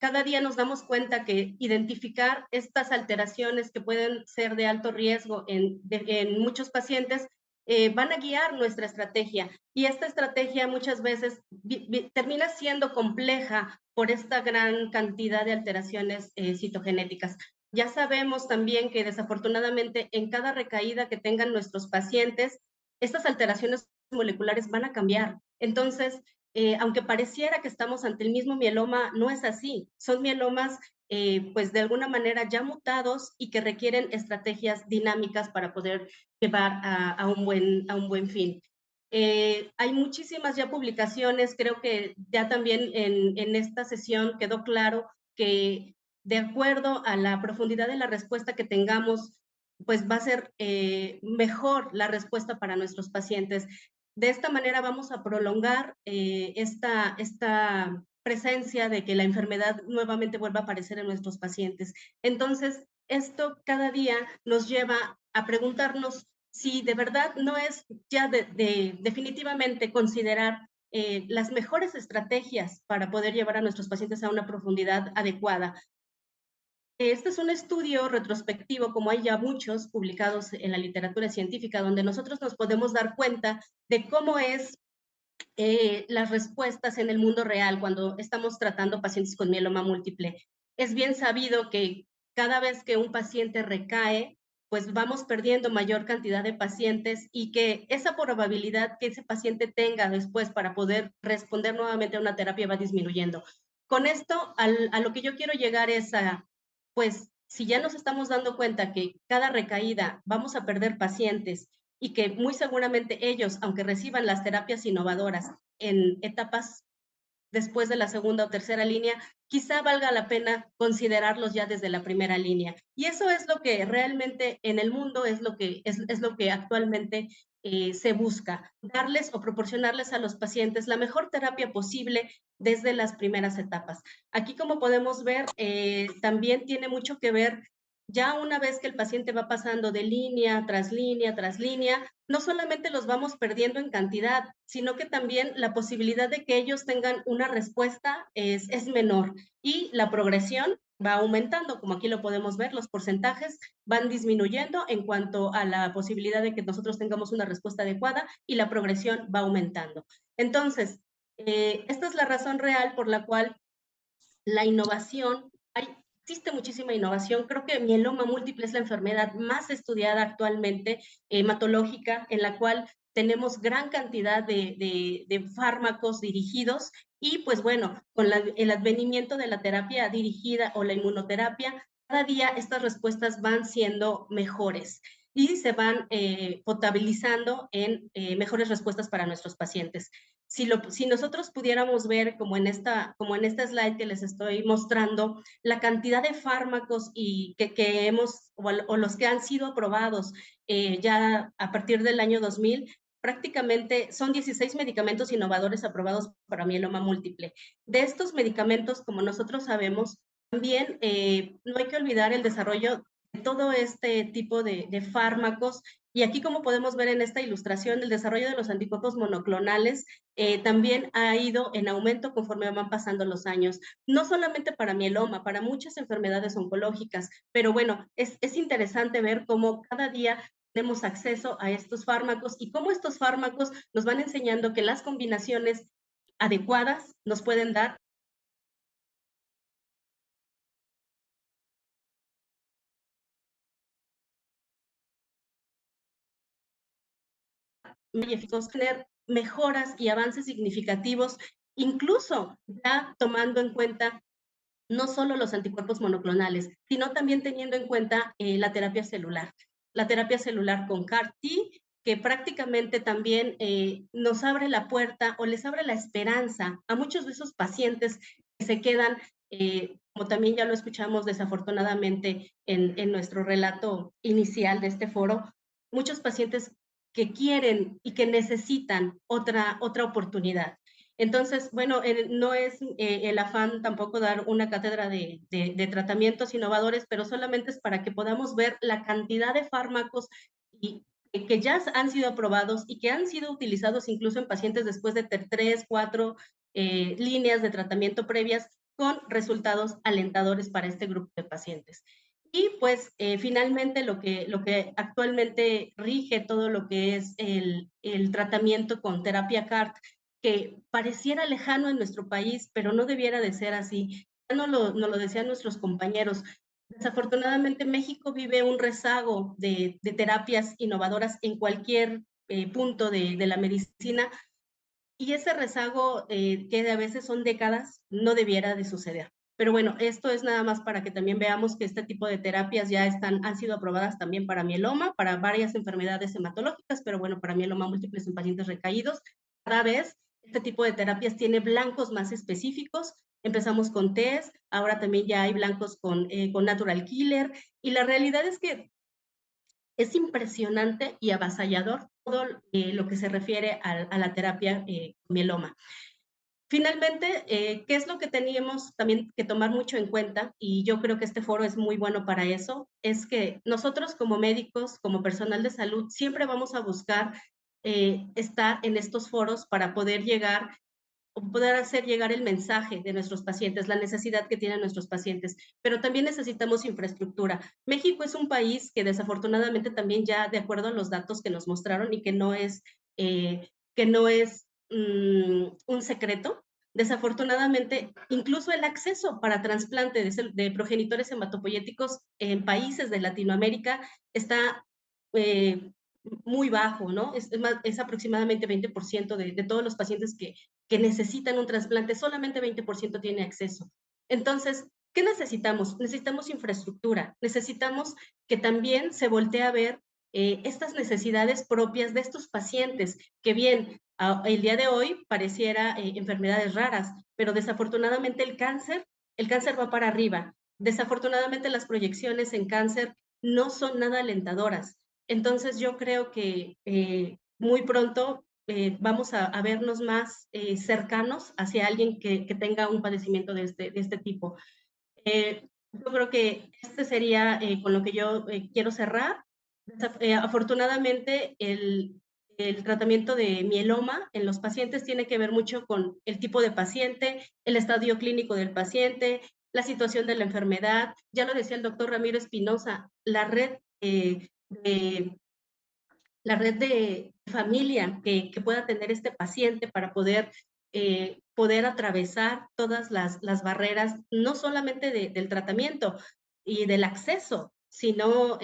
S12: Cada día nos damos cuenta que identificar estas alteraciones que pueden ser de alto riesgo en muchos pacientes van a guiar nuestra estrategia. Y esta estrategia muchas veces termina siendo compleja por esta gran cantidad de alteraciones citogenéticas. Ya sabemos también que desafortunadamente en cada recaída que tengan nuestros pacientes, estas alteraciones moleculares van a cambiar. Entonces, aunque pareciera que estamos ante el mismo mieloma, no es así. Son mielomas, pues de alguna manera ya mutados y que requieren estrategias dinámicas para poder llevar a un buen fin. Hay muchísimas ya publicaciones, creo que ya también en esta sesión quedó claro que de acuerdo a la profundidad de la respuesta que tengamos, pues va a ser mejor la respuesta para nuestros pacientes. De esta manera vamos a prolongar esta presencia de que la enfermedad nuevamente vuelva a aparecer en nuestros pacientes. Entonces, esto cada día nos lleva a preguntarnos si de verdad no es ya definitivamente considerar las mejores estrategias para poder llevar a nuestros pacientes a una profundidad adecuada. Este es un estudio retrospectivo, como hay ya muchos publicados en la literatura científica, donde nosotros nos podemos dar cuenta de cómo es las respuestas en el mundo real cuando estamos tratando pacientes con mieloma múltiple. Es bien sabido que cada vez que un paciente recae, pues vamos perdiendo mayor cantidad de pacientes y que esa probabilidad que ese paciente tenga después para poder responder nuevamente a una terapia va disminuyendo. Con esto, a lo que yo quiero llegar es a, pues, si ya nos estamos dando cuenta que cada recaída vamos a perder pacientes y que muy seguramente ellos, aunque reciban las terapias innovadoras en etapas después de la segunda o tercera línea, quizá valga la pena considerarlos ya desde la primera línea. Y eso es lo que realmente en el mundo es lo que actualmente se busca, darles o proporcionarles a los pacientes la mejor terapia posible desde las primeras etapas. Aquí, como podemos ver, también tiene mucho que ver ya una vez que el paciente va pasando de línea tras línea tras línea, no solamente los vamos perdiendo en cantidad, sino que también la posibilidad de que ellos tengan una respuesta es menor y la progresión va aumentando, como aquí lo podemos ver, los porcentajes van disminuyendo en cuanto a la posibilidad de que nosotros tengamos una respuesta adecuada y la progresión va aumentando. Entonces, esta es la razón real por la cual la innovación, existe muchísima innovación. Creo que mieloma múltiple es la enfermedad más estudiada actualmente, hematológica, en la cual tenemos gran cantidad de fármacos dirigidos y pues bueno, con el advenimiento de la terapia dirigida o la inmunoterapia, cada día estas respuestas van siendo mejores y se van potabilizando en mejores respuestas para nuestros pacientes. Si nosotros pudiéramos ver, como en esta slide que les estoy mostrando, la cantidad de fármacos que hemos, o los que han sido aprobados ya a partir del año 2000, prácticamente son 16 medicamentos innovadores aprobados para mieloma múltiple. De estos medicamentos, como nosotros sabemos, también no hay que olvidar el desarrollo de todo este tipo de fármacos. Y aquí, como podemos ver en esta ilustración, el desarrollo de los anticuerpos monoclonales también ha ido en aumento conforme van pasando los años. No solamente para mieloma, para muchas enfermedades oncológicas, pero bueno, es interesante ver cómo cada día tenemos acceso a estos fármacos y cómo estos fármacos nos van enseñando que las combinaciones adecuadas nos pueden dar muy eficaz, tener mejoras y avances significativos, incluso ya tomando en cuenta no solo los anticuerpos monoclonales, sino también teniendo en cuenta la terapia celular con CAR-T, que prácticamente también nos abre la puerta o les abre la esperanza a muchos de esos pacientes que se quedan, como también ya lo escuchamos desafortunadamente en nuestro relato inicial de este foro, muchos pacientes que quieren y que necesitan otra oportunidad. Entonces, bueno, no es el afán tampoco dar una cátedra de tratamientos innovadores, pero solamente es para que podamos ver la cantidad de fármacos que ya han sido aprobados y que han sido utilizados incluso en pacientes después de 3, 4 líneas de tratamiento previas con resultados alentadores para este grupo de pacientes. Y pues finalmente lo que actualmente rige todo lo que es el tratamiento con terapia CART, que pareciera lejano en nuestro país, pero no debiera de ser así. Ya nos lo decían nuestros compañeros. Desafortunadamente México vive un rezago de terapias innovadoras en cualquier punto de la medicina, y ese rezago que a veces son décadas no debiera de suceder. Pero bueno, esto es nada más para que también veamos que este tipo de terapias ya han sido aprobadas también para mieloma, para varias enfermedades hematológicas, pero bueno, para mieloma múltiples en pacientes recaídos. Cada vez este tipo de terapias tiene blancos más específicos. Empezamos con TES, ahora también ya hay blancos con Natural Killer, y la realidad es que es impresionante y avasallador todo lo que se refiere a la terapia mieloma. Finalmente, ¿qué es lo que teníamos también que tomar mucho en cuenta? Y yo creo que este foro es muy bueno para eso, es que nosotros como médicos, como personal de salud, siempre vamos a buscar estar en estos foros para poder llegar o poder hacer llegar el mensaje de nuestros pacientes, la necesidad que tienen nuestros pacientes, pero también necesitamos infraestructura. México es un país que desafortunadamente también ya, de acuerdo a los datos que nos mostraron y que no es un secreto, desafortunadamente, incluso el acceso para trasplante de progenitores hematopoyéticos en países de Latinoamérica está muy bajo, ¿no? Es aproximadamente 20% de todos los pacientes que necesitan un trasplante, solamente 20% tiene acceso. Entonces, ¿qué necesitamos? Necesitamos infraestructura, necesitamos que también se voltee a ver estas necesidades propias de estos pacientes, que bien, el día de hoy pareciera enfermedades raras, pero desafortunadamente el cáncer va para arriba. Desafortunadamente las proyecciones en cáncer no son nada alentadoras. Entonces yo creo que muy pronto vamos a vernos más cercanos hacia alguien que tenga un padecimiento de este tipo. Yo creo que este sería con lo que yo quiero cerrar. Afortunadamente, el tratamiento de mieloma en los pacientes tiene que ver mucho con el tipo de paciente, el estadio clínico del paciente, la situación de la enfermedad. Ya lo decía el doctor Ramiro Espinosa, la red de familia que pueda tener este paciente para poder atravesar todas las barreras, no solamente del tratamiento y del acceso, sino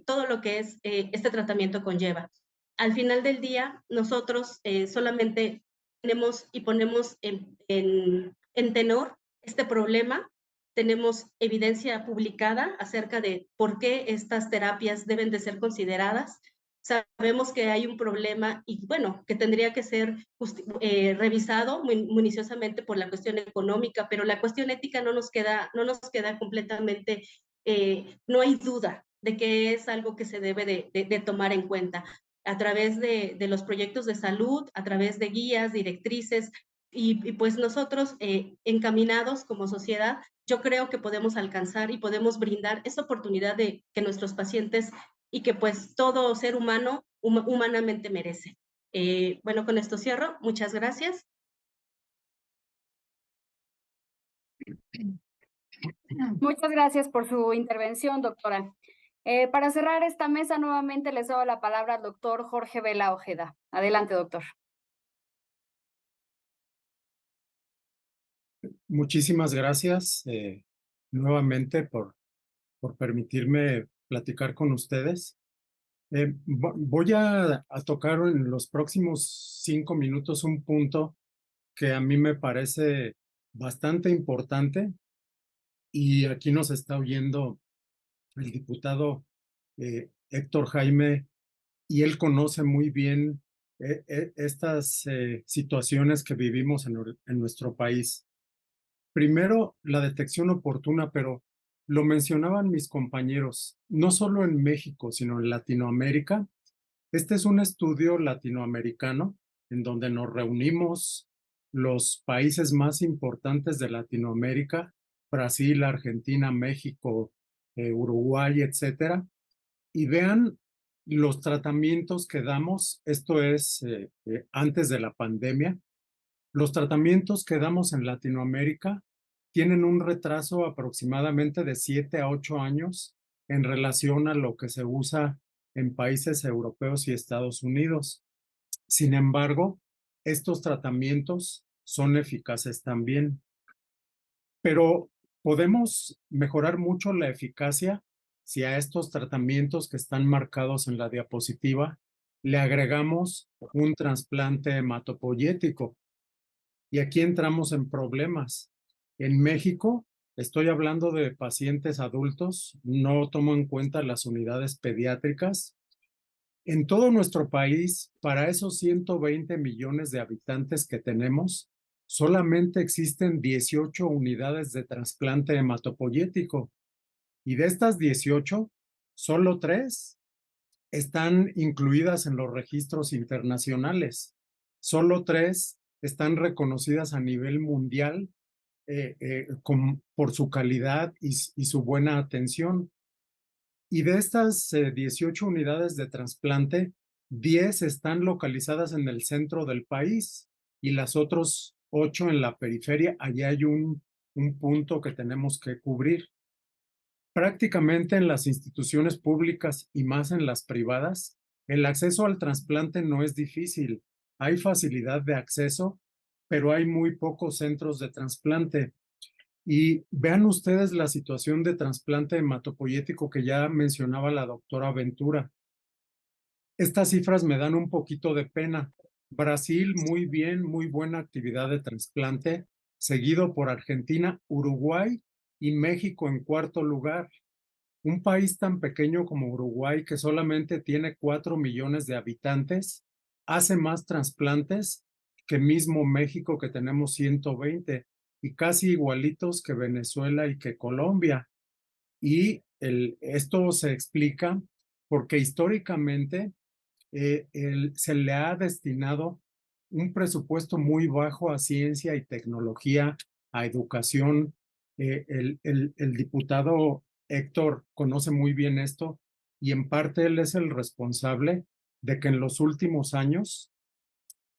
S12: todo lo que es este tratamiento conlleva. Al final del día, nosotros solamente tenemos y ponemos en tenor este problema. Tenemos evidencia publicada acerca de por qué estas terapias deben de ser consideradas. Sabemos que hay un problema y bueno, que tendría que ser revisado minuciosamente por la cuestión económica, pero la cuestión ética no nos queda completamente, no hay duda de que es algo que se debe de tomar en cuenta a través de los proyectos de salud, a través de guías, directrices, y pues nosotros encaminados como sociedad, yo creo que podemos alcanzar y podemos brindar esa oportunidad de que nuestros pacientes y que pues todo ser humano humanamente merece. Bueno, con esto cierro. Muchas gracias.
S1: Muchas gracias por su intervención, doctora. Para cerrar esta mesa, nuevamente les doy la palabra al doctor Jorge Vela Ojeda. Adelante, doctor.
S3: Muchísimas gracias nuevamente por permitirme platicar con ustedes. Voy a tocar en los próximos 5 minutos un punto que a mí me parece bastante importante, y aquí nos está oyendo el diputado Héctor Jaime y él conoce muy bien estas situaciones que vivimos en nuestro país. Primero, la detección oportuna, pero lo mencionaban mis compañeros, no solo en México, sino en Latinoamérica. Este es un estudio latinoamericano en donde nos reunimos los países más importantes de Latinoamérica, Brasil, Argentina, México, Uruguay, etcétera, y vean los tratamientos que damos, esto es antes de la pandemia, los tratamientos que damos en Latinoamérica tienen un retraso aproximadamente de 7 a 8 años en relación a lo que se usa en países europeos y Estados Unidos. Sin embargo, estos tratamientos son eficaces también, pero podemos mejorar mucho la eficacia si a estos tratamientos que están marcados en la diapositiva le agregamos un trasplante hematopoyético. Y aquí entramos en problemas. En México, estoy hablando de pacientes adultos, no tomo en cuenta las unidades pediátricas. En todo nuestro país, para esos 120 millones de habitantes que tenemos, solamente existen 18 unidades de trasplante hematopoyético. Y de estas 18, solo 3 están incluidas en los registros internacionales. Solo 3 están reconocidas a nivel mundial por su calidad y su buena atención. Y de estas 18 unidades de trasplante, 10 están localizadas en el centro del país y las otras 8 en la periferia. Allí hay un punto que tenemos que cubrir. Prácticamente en las instituciones públicas y más en las privadas, el acceso al trasplante no es difícil. Hay facilidad de acceso, pero hay muy pocos centros de trasplante. Y vean ustedes la situación de trasplante hematopoyético que ya mencionaba la doctora Ventura. Estas cifras me dan un poquito de pena. Brasil, muy bien, muy buena actividad de trasplante, seguido por Argentina, Uruguay y México en cuarto lugar. Un país tan pequeño como Uruguay, que solamente tiene 4 millones de habitantes, hace más trasplantes que mismo México, que tenemos 120, y casi igualitos que Venezuela y que Colombia. Y esto se explica porque históricamente se le ha destinado un presupuesto muy bajo a ciencia y tecnología, a educación. El diputado Héctor conoce muy bien esto y en parte él es el responsable de que en los últimos años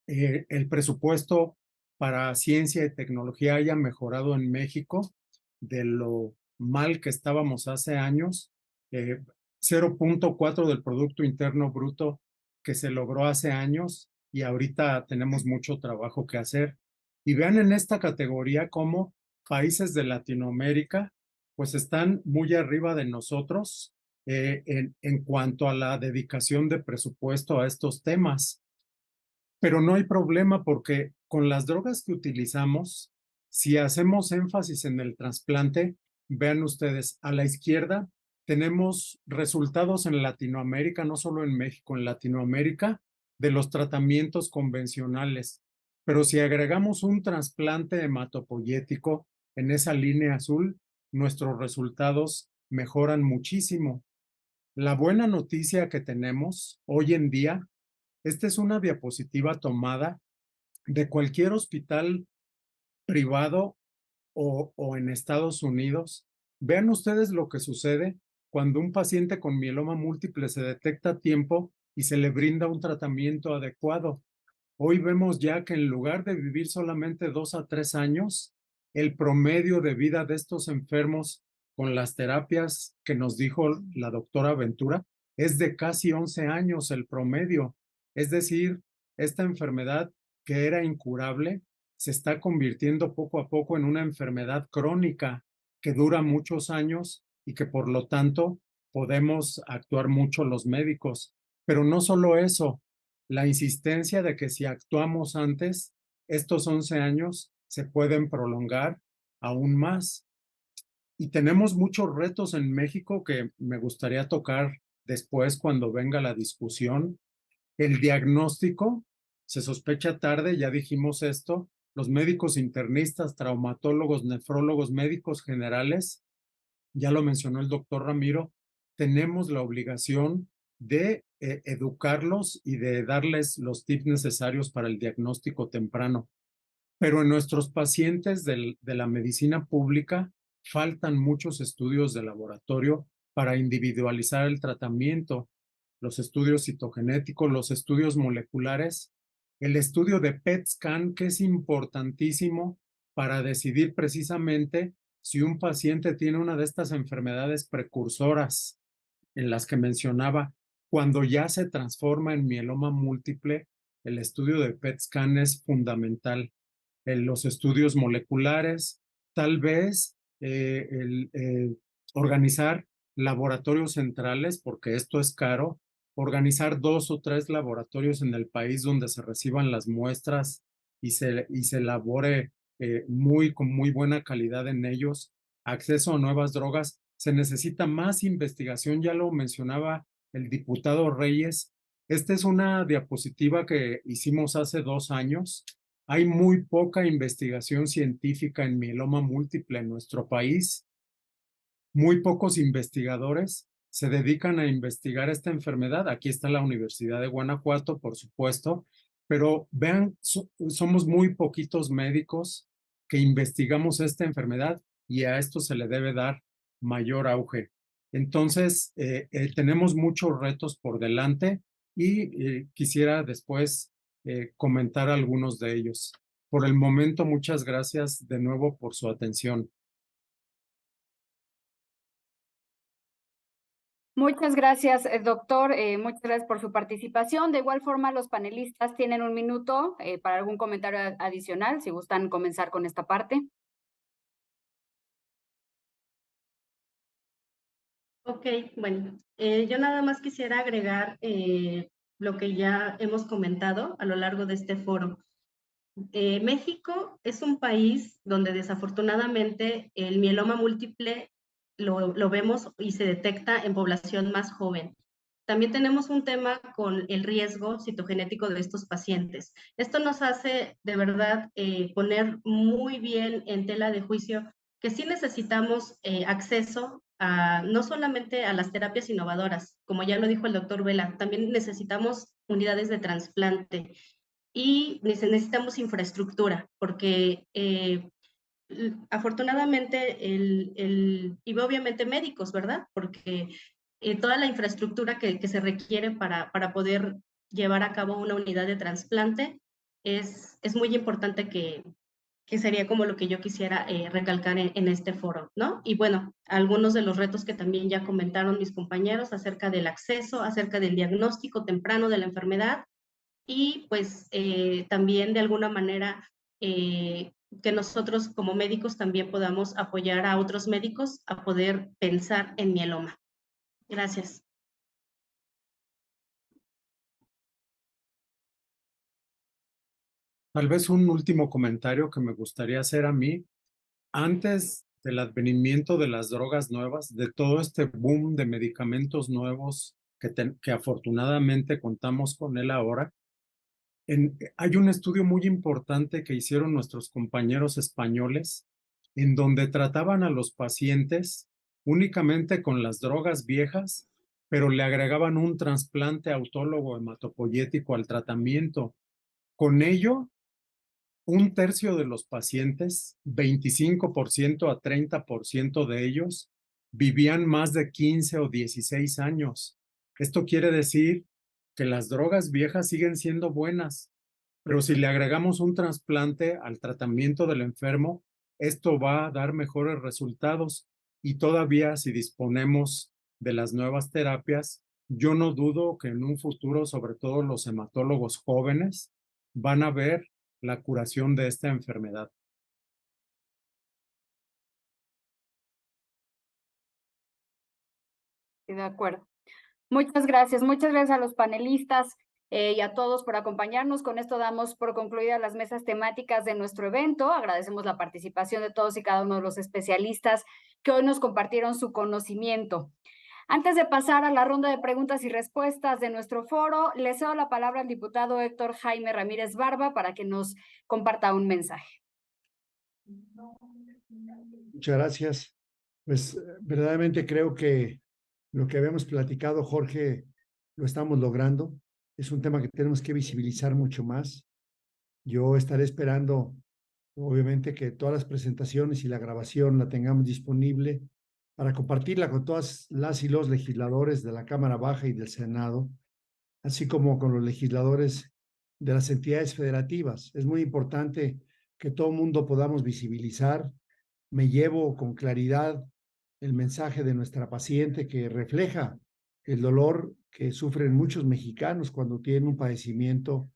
S3: el presupuesto para ciencia y tecnología haya mejorado en México de lo mal que estábamos hace años. 0.4 del Producto Interno Bruto que se logró hace años y ahorita tenemos mucho trabajo que hacer. Y vean en esta categoría cómo países de Latinoamérica pues están muy arriba de nosotros en cuanto a la dedicación de presupuesto a estos temas. Pero no hay problema porque con las drogas que utilizamos, si hacemos énfasis en el trasplante, vean ustedes, a la izquierda tenemos resultados en Latinoamérica, no solo en México, en Latinoamérica, de los tratamientos convencionales. Pero si agregamos un trasplante hematopoyético en esa línea azul, nuestros resultados mejoran muchísimo. La buena noticia que tenemos hoy en día, esta es una diapositiva tomada de cualquier hospital privado o en Estados Unidos. Vean ustedes lo que sucede cuando un paciente con mieloma múltiple se detecta a tiempo y se le brinda un tratamiento adecuado. Hoy vemos ya que en lugar de vivir solamente 2 a 3 años, el promedio de vida de estos enfermos con las terapias que nos dijo la doctora Ventura es de casi 11 años el promedio. Es decir, esta enfermedad que era incurable se está convirtiendo poco a poco en una enfermedad crónica que dura muchos años y que por lo tanto podemos actuar mucho los médicos. Pero no solo eso, la insistencia de que si actuamos antes, estos 11 años se pueden prolongar aún más. Y tenemos muchos retos en México que me gustaría tocar después cuando venga la discusión, El diagnóstico se sospecha tarde, ya dijimos esto. Los médicos internistas, traumatólogos, nefrólogos, médicos generales, ya lo mencionó el doctor Ramiro, tenemos la obligación de educarlos y de darles los tips necesarios para el diagnóstico temprano. Pero en nuestros pacientes de la medicina pública faltan muchos estudios de laboratorio para individualizar el tratamiento, los estudios citogenéticos, los estudios moleculares, el estudio de PET scan, que es importantísimo para decidir precisamente si un paciente tiene una de estas enfermedades precursoras en las que mencionaba. Cuando ya se transforma en mieloma múltiple, el estudio de PET scan es fundamental. Los estudios moleculares, tal vez organizar laboratorios centrales, porque esto es caro, organizar 2 o 3 laboratorios en el país donde se reciban las muestras y se elabore con muy buena calidad en ellos. Acceso a nuevas drogas. Se necesita más investigación, ya lo mencionaba el diputado Reyes. Esta es una diapositiva que hicimos hace 2 años. Hay muy poca investigación científica en mieloma múltiple en nuestro país. Muy pocos investigadores se dedican a investigar esta enfermedad. Aquí está la Universidad de Guanajuato, por supuesto, pero vean, somos muy poquitos médicos que investigamos esta enfermedad y a esto se le debe dar mayor auge. Entonces, tenemos muchos retos por delante y quisiera después comentar algunos de ellos. Por el momento, muchas gracias de nuevo por su atención.
S1: Muchas gracias, doctor. Muchas gracias por su participación. De igual forma, los panelistas tienen 1 minuto para algún comentario adicional, si gustan comenzar con esta parte.
S12: Ok, bueno, yo nada más quisiera agregar lo que ya hemos comentado a lo largo de este foro. México es un país donde desafortunadamente el mieloma múltiple lo vemos y se detecta en población más joven. También tenemos un tema con el riesgo citogenético de estos pacientes. Esto nos hace de verdad poner muy bien en tela de juicio que sí necesitamos acceso no solamente a las terapias innovadoras, como ya lo dijo el doctor Vela, también necesitamos unidades de trasplante y necesitamos infraestructura, porque afortunadamente y obviamente médicos, ¿verdad? Porque toda la infraestructura que se requiere para poder llevar a cabo una unidad de trasplante es muy importante, que sería como lo que yo quisiera recalcar en este foro, ¿no? Y bueno, algunos de los retos que también ya comentaron mis compañeros acerca del acceso, acerca del diagnóstico temprano de la enfermedad y pues también de alguna manera que nosotros como médicos también podamos apoyar a otros médicos a poder pensar en mieloma. Gracias.
S3: Tal vez un último comentario que me gustaría hacer a mí. Antes del advenimiento de las drogas nuevas, de todo este boom de medicamentos nuevos que afortunadamente contamos con él ahora, hay un estudio muy importante que hicieron nuestros compañeros españoles en donde trataban a los pacientes únicamente con las drogas viejas, pero le agregaban un trasplante autólogo hematopoyético al tratamiento. Con ello, 1/3 de los pacientes, 25% a 30% de ellos, vivían más de 15 o 16 años. Esto quiere decir que las drogas viejas siguen siendo buenas, pero si le agregamos un trasplante al tratamiento del enfermo, esto va a dar mejores resultados. Y todavía si disponemos de las nuevas terapias, yo no dudo que en un futuro, sobre todo los hematólogos jóvenes, van a ver la curación de esta enfermedad.
S1: Sí, de acuerdo. Muchas gracias a los panelistas y a todos por acompañarnos. Con esto damos por concluidas las mesas temáticas de nuestro evento. Agradecemos la participación de todos y cada uno de los especialistas que hoy nos compartieron su conocimiento. Antes de pasar a la ronda de preguntas y respuestas de nuestro foro, le cedo la palabra al diputado Héctor Jaime Ramírez Barba para que nos comparta un mensaje.
S2: Muchas gracias. Pues verdaderamente creo que lo que habíamos platicado, Jorge, lo estamos logrando. Es un tema que tenemos que visibilizar mucho más. Yo estaré esperando, obviamente, que todas las presentaciones y la grabación la tengamos disponible para compartirla con todas las y los legisladores de la Cámara Baja y del Senado, así como con los legisladores de las entidades federativas. Es muy importante que todo el mundo podamos visibilizar. Me llevo con claridad el mensaje de nuestra paciente que refleja el dolor que sufren muchos mexicanos cuando tienen un padecimiento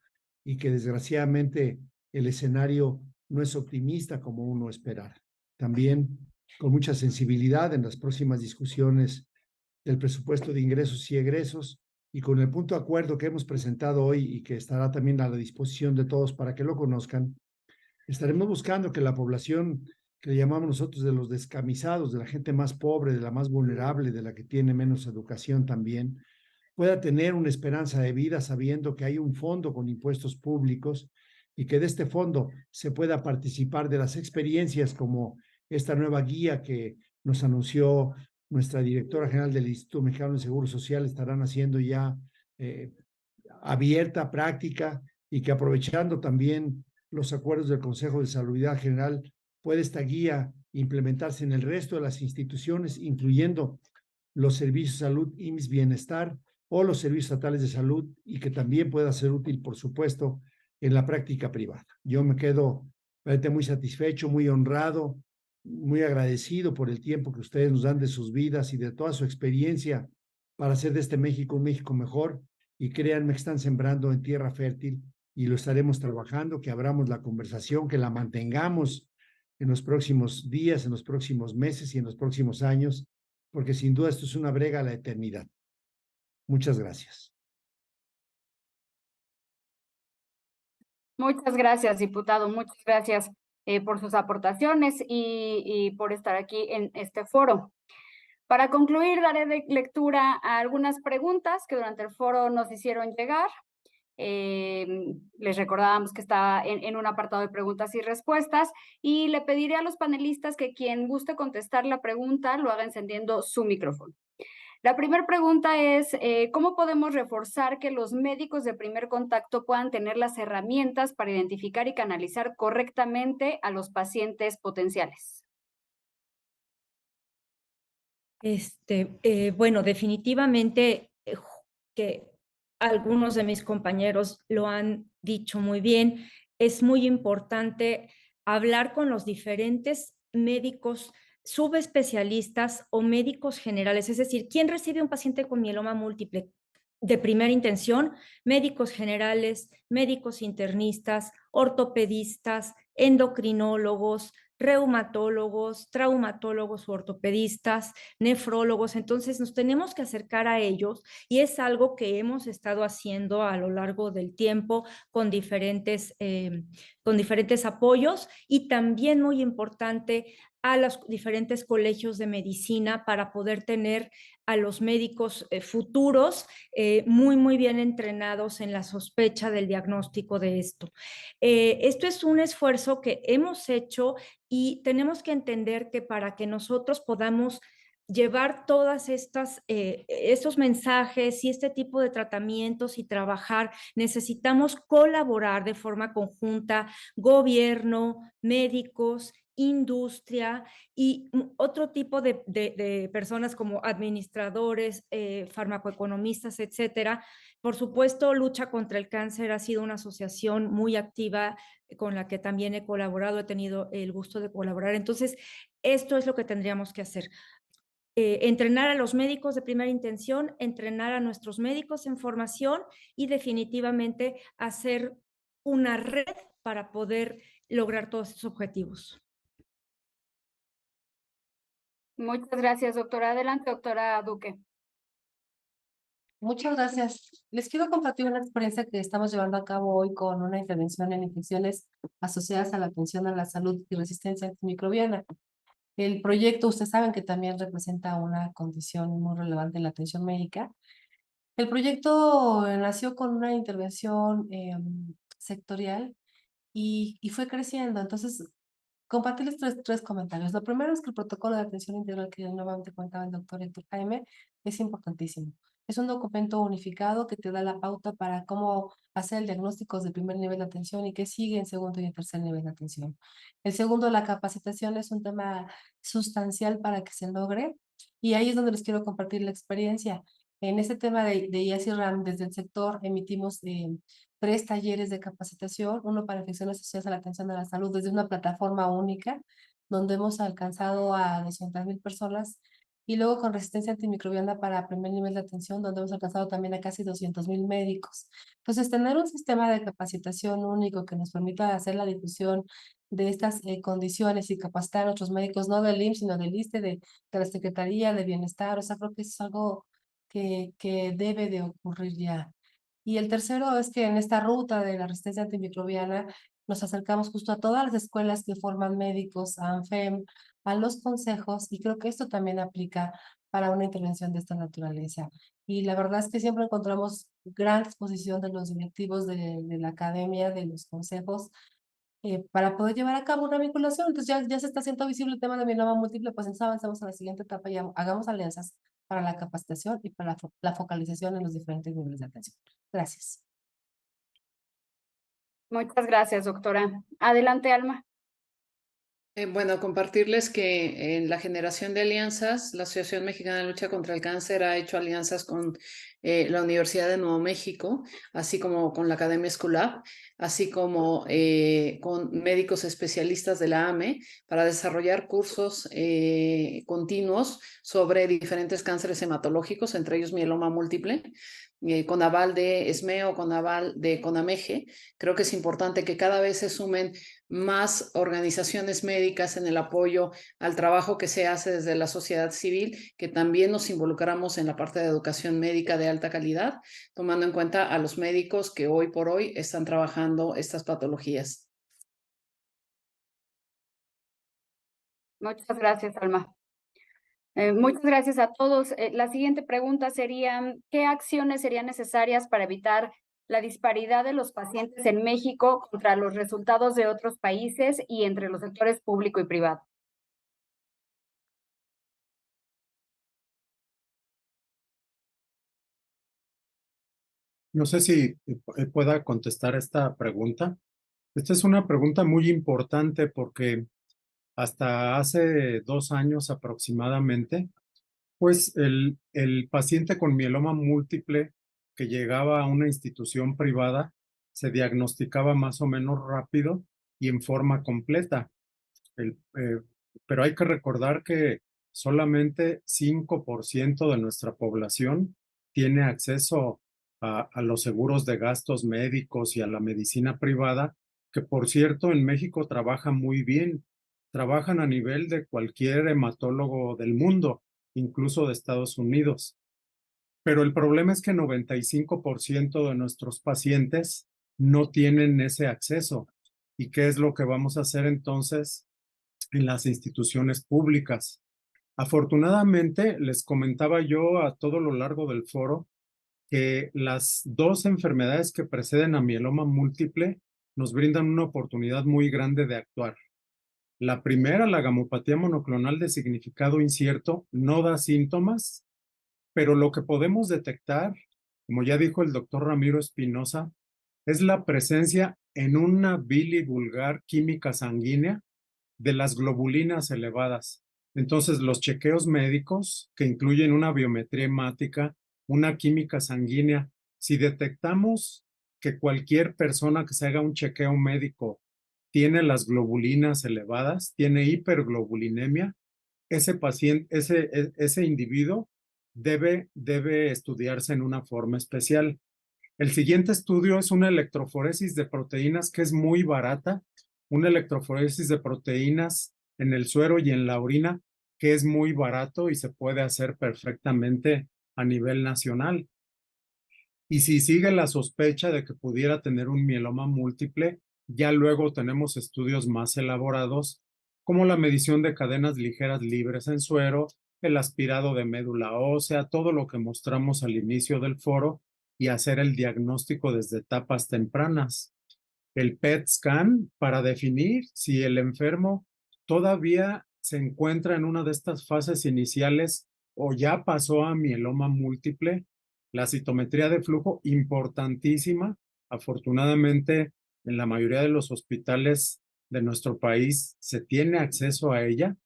S2: y que desgraciadamente el escenario no es optimista como uno esperara. También con mucha sensibilidad en las próximas discusiones del presupuesto de ingresos y egresos y con el punto de acuerdo que hemos presentado hoy y que estará también a la disposición de todos para que lo conozcan, estaremos buscando que la población que le llamamos nosotros de los descamisados, de la gente más pobre, de la más vulnerable, de la que tiene menos educación también, pueda tener una esperanza de vida sabiendo que hay un fondo con impuestos públicos y que de este fondo se pueda participar de las experiencias como esta nueva guía que nos anunció nuestra directora general del Instituto Mexicano de Seguro Social, estarán haciendo ya abierta, práctica, y que aprovechando también los acuerdos del Consejo de Salubridad General, puede esta guía implementarse en el resto de las instituciones, incluyendo los servicios de salud, IMSS Bienestar o los servicios estatales de salud, y que también pueda ser útil, por supuesto, en la práctica privada. Yo me quedo realmente muy satisfecho, muy honrado, muy agradecido por el tiempo que ustedes nos dan de sus vidas y de toda su experiencia para hacer de este México un México mejor, y créanme que están sembrando en tierra fértil y lo estaremos trabajando, que abramos la conversación, que la mantengamos en los próximos días, en los próximos meses y en los próximos años, porque sin duda esto es una brega a la eternidad. Muchas gracias.
S1: Muchas gracias, diputado. Muchas gracias por sus aportaciones y por estar aquí en este foro. Para concluir, daré lectura a algunas preguntas que durante el foro nos hicieron llegar. Les recordábamos que está en un apartado de preguntas y respuestas, y le pediré a los panelistas que quien guste contestar la pregunta lo haga encendiendo su micrófono. La primera pregunta es, ¿cómo podemos reforzar que los médicos de primer contacto puedan tener las herramientas para identificar y canalizar correctamente a los pacientes potenciales?
S7: Bueno, definitivamente que algunos de mis compañeros lo han dicho muy bien, es muy importante hablar con los diferentes médicos subespecialistas o médicos generales, es decir, ¿quién recibe un paciente con mieloma múltiple? De primera intención, médicos generales, médicos internistas, ortopedistas, endocrinólogos, reumatólogos, traumatólogos, ortopedistas, nefrólogos. Entonces nos tenemos que acercar a ellos y es algo que hemos estado haciendo a lo largo del tiempo con diferentes apoyos, y también muy importante a los diferentes colegios de medicina para poder tener a los médicos futuros muy bien entrenados en la sospecha del diagnóstico de esto. Esto es un esfuerzo que hemos hecho y tenemos que entender que para que nosotros podamos llevar todas estos mensajes y este tipo de tratamientos y trabajar, necesitamos colaborar de forma conjunta, gobierno, médicos, industria y otro tipo de personas como administradores, farmacoeconomistas, etcétera. Por supuesto, Lucha contra el Cáncer ha sido una asociación muy activa con la que también he colaborado, he tenido el gusto de colaborar. Entonces, esto es lo que tendríamos que hacer. Entrenar a los médicos de primera intención, entrenar a nuestros médicos en formación y definitivamente hacer una red para poder lograr todos estos objetivos.
S1: Muchas gracias, doctora. Adelante, doctora Duque.
S8: Muchas gracias. Les quiero compartir una experiencia que estamos llevando a cabo hoy con una intervención en infecciones asociadas a la atención a la salud y resistencia antimicrobiana. El proyecto, ustedes saben que también representa una condición muy relevante en la atención médica. El proyecto nació con una intervención sectorial y fue creciendo. Entonces, compartirles tres comentarios. Lo primero es que el protocolo de atención integral que nuevamente comentaba el doctor Héctor Jaime es importantísimo. Es un documento unificado que te da la pauta para cómo hacer el diagnóstico de primer nivel de atención y qué sigue en segundo y en tercer nivel de atención. El segundo, la capacitación, es un tema sustancial para que se logre y ahí es donde les quiero compartir la experiencia. En este tema de IAS y RAM, desde el sector emitimos 3 talleres de capacitación, uno para infecciones asociadas a la atención de la salud desde una plataforma única, donde hemos alcanzado a 200,000 personas, y luego con resistencia antimicrobiana para primer nivel de atención, donde hemos alcanzado también a casi 200,000 médicos. Entonces, tener un sistema de capacitación único que nos permita hacer la difusión de estas condiciones y capacitar a otros médicos, no del IMSS, sino del ISSSTE, de la Secretaría de Bienestar, o sea, creo que eso es algo que debe de ocurrir ya. Y el tercero es que en esta ruta de la resistencia antimicrobiana nos acercamos justo a todas las escuelas que forman médicos, a ANFEM, a los consejos, y creo que esto también aplica para una intervención de esta naturaleza. Y la verdad es que siempre encontramos gran disposición de los directivos de la academia, de los consejos, para poder llevar a cabo una vinculación. Entonces ya se está haciendo visible el tema de mieloma múltiple, pues entonces avanzamos a la siguiente etapa y hagamos alianzas para la capacitación y para la focalización en los diferentes niveles de atención. Gracias.
S1: Muchas gracias, doctora. Adelante, Alma.
S11: Bueno, compartirles que en la generación de alianzas, la Asociación Mexicana de Lucha contra el Cáncer ha hecho alianzas con la Universidad de Nuevo México, así como con la Academia Esculap, así como con médicos especialistas de la AME para desarrollar cursos continuos sobre diferentes cánceres hematológicos, entre ellos mieloma múltiple, con aval de ESMEO, con aval de CONAMEGE. Creo que es importante que cada vez se sumen más organizaciones médicas en el apoyo al trabajo que se hace desde la sociedad civil, que también nos involucramos en la parte de educación médica de alta calidad, tomando en cuenta a los médicos que hoy por hoy están trabajando estas patologías.
S1: Muchas gracias, Alma. Muchas gracias a todos. La siguiente pregunta sería, ¿qué acciones serían necesarias para evitar la disparidad de los pacientes en México contra los resultados de otros países y entre los sectores público y privado?
S3: No sé si pueda contestar esta pregunta. Esta es una pregunta muy importante porque hasta hace 2 años aproximadamente, pues el paciente con mieloma múltiple que llegaba a una institución privada se diagnosticaba más o menos rápido y en forma completa. Pero hay que recordar que solamente 5% de nuestra población tiene acceso a los seguros de gastos médicos y a la medicina privada, que por cierto en México trabaja muy bien. Trabajan a nivel de cualquier hematólogo del mundo, incluso de Estados Unidos. Pero el problema es que 95% de nuestros pacientes no tienen ese acceso. ¿Y qué es lo que vamos a hacer entonces en las instituciones públicas? Afortunadamente, les comentaba yo a todo lo largo del foro que las 2 enfermedades que preceden a mieloma múltiple nos brindan una oportunidad muy grande de actuar. La primera, la gamopatía monoclonal de significado incierto, no da síntomas, pero lo que podemos detectar, como ya dijo el doctor Ramiro Espinosa, es la presencia en una bilivulgar química sanguínea de las globulinas elevadas. Entonces, los chequeos médicos, que incluyen una biometría hemática, una química sanguínea, si detectamos que cualquier persona que se haga un chequeo médico tiene las globulinas elevadas, tiene hiperglobulinemia, ese paciente, ese individuo debe estudiarse en una forma especial. El siguiente estudio es una electroforesis de proteínas que es muy barata, una electroforesis de proteínas en el suero y en la orina que es muy barato y se puede hacer perfectamente a nivel nacional. Y si sigue la sospecha de que pudiera tener un mieloma múltiple, ya luego tenemos estudios más elaborados como la medición de cadenas ligeras libres en suero, el aspirado de médula ósea, todo lo que mostramos al inicio del foro y hacer el diagnóstico desde etapas tempranas. El PET scan para definir si el enfermo todavía se encuentra en una de estas fases iniciales o ya pasó a mieloma múltiple. La citometría de flujo, importantísima. Afortunadamente, en la mayoría de los hospitales de nuestro país se tiene acceso a ella,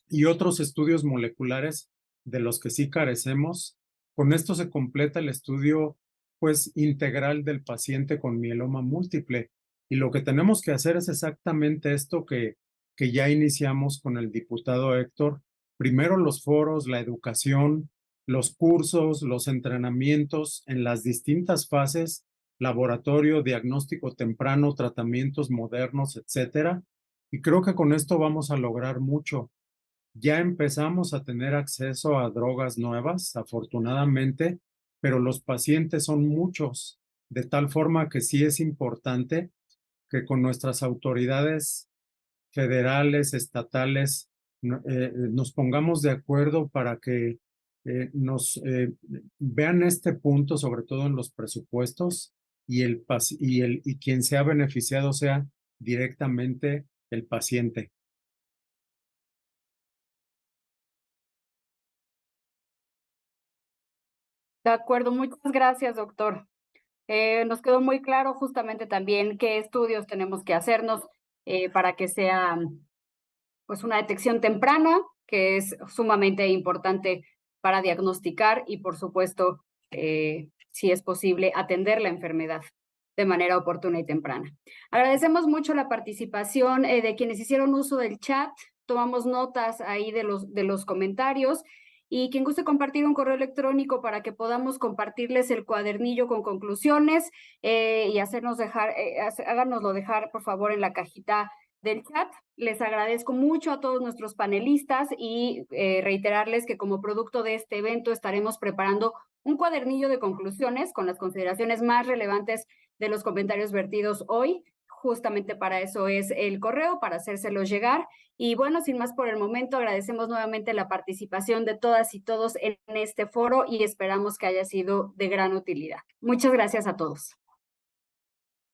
S3: y otros estudios moleculares de los que sí carecemos. Con esto se completa el estudio pues integral del paciente con mieloma múltiple, y lo que tenemos que hacer es exactamente esto que ya iniciamos con el diputado Héctor. Primero los foros, la educación, los cursos, los entrenamientos en las distintas fases, laboratorio, diagnóstico temprano, tratamientos modernos, etcétera. Y creo que con esto vamos a lograr mucho. Ya empezamos a tener acceso a drogas nuevas, afortunadamente, pero los pacientes son muchos, de tal forma que sí es importante que con nuestras autoridades federales, estatales, nos pongamos de acuerdo para que nos vean este punto, sobre todo en los presupuestos, y quien sea beneficiado sea directamente el paciente.
S1: De acuerdo, muchas gracias, doctor. Nos quedó muy claro justamente también qué estudios tenemos que hacernos para que sea pues una detección temprana, que es sumamente importante para diagnosticar y, por supuesto, si es posible, atender la enfermedad de manera oportuna y temprana. Agradecemos mucho la participación de quienes hicieron uso del chat. Tomamos notas ahí de los comentarios. Y quien guste compartir un correo electrónico para que podamos compartirles el cuadernillo con conclusiones y háganoslo dejar, por favor, en la cajita del chat. Les agradezco mucho a todos nuestros panelistas y reiterarles que como producto de este evento estaremos preparando un cuadernillo de conclusiones con las consideraciones más relevantes de los comentarios vertidos hoy. Justamente para eso es el correo, para hacérselo llegar. Y bueno, sin más por el momento, agradecemos nuevamente la participación de todas y todos en este foro y esperamos que haya sido de gran utilidad. Muchas gracias a todos.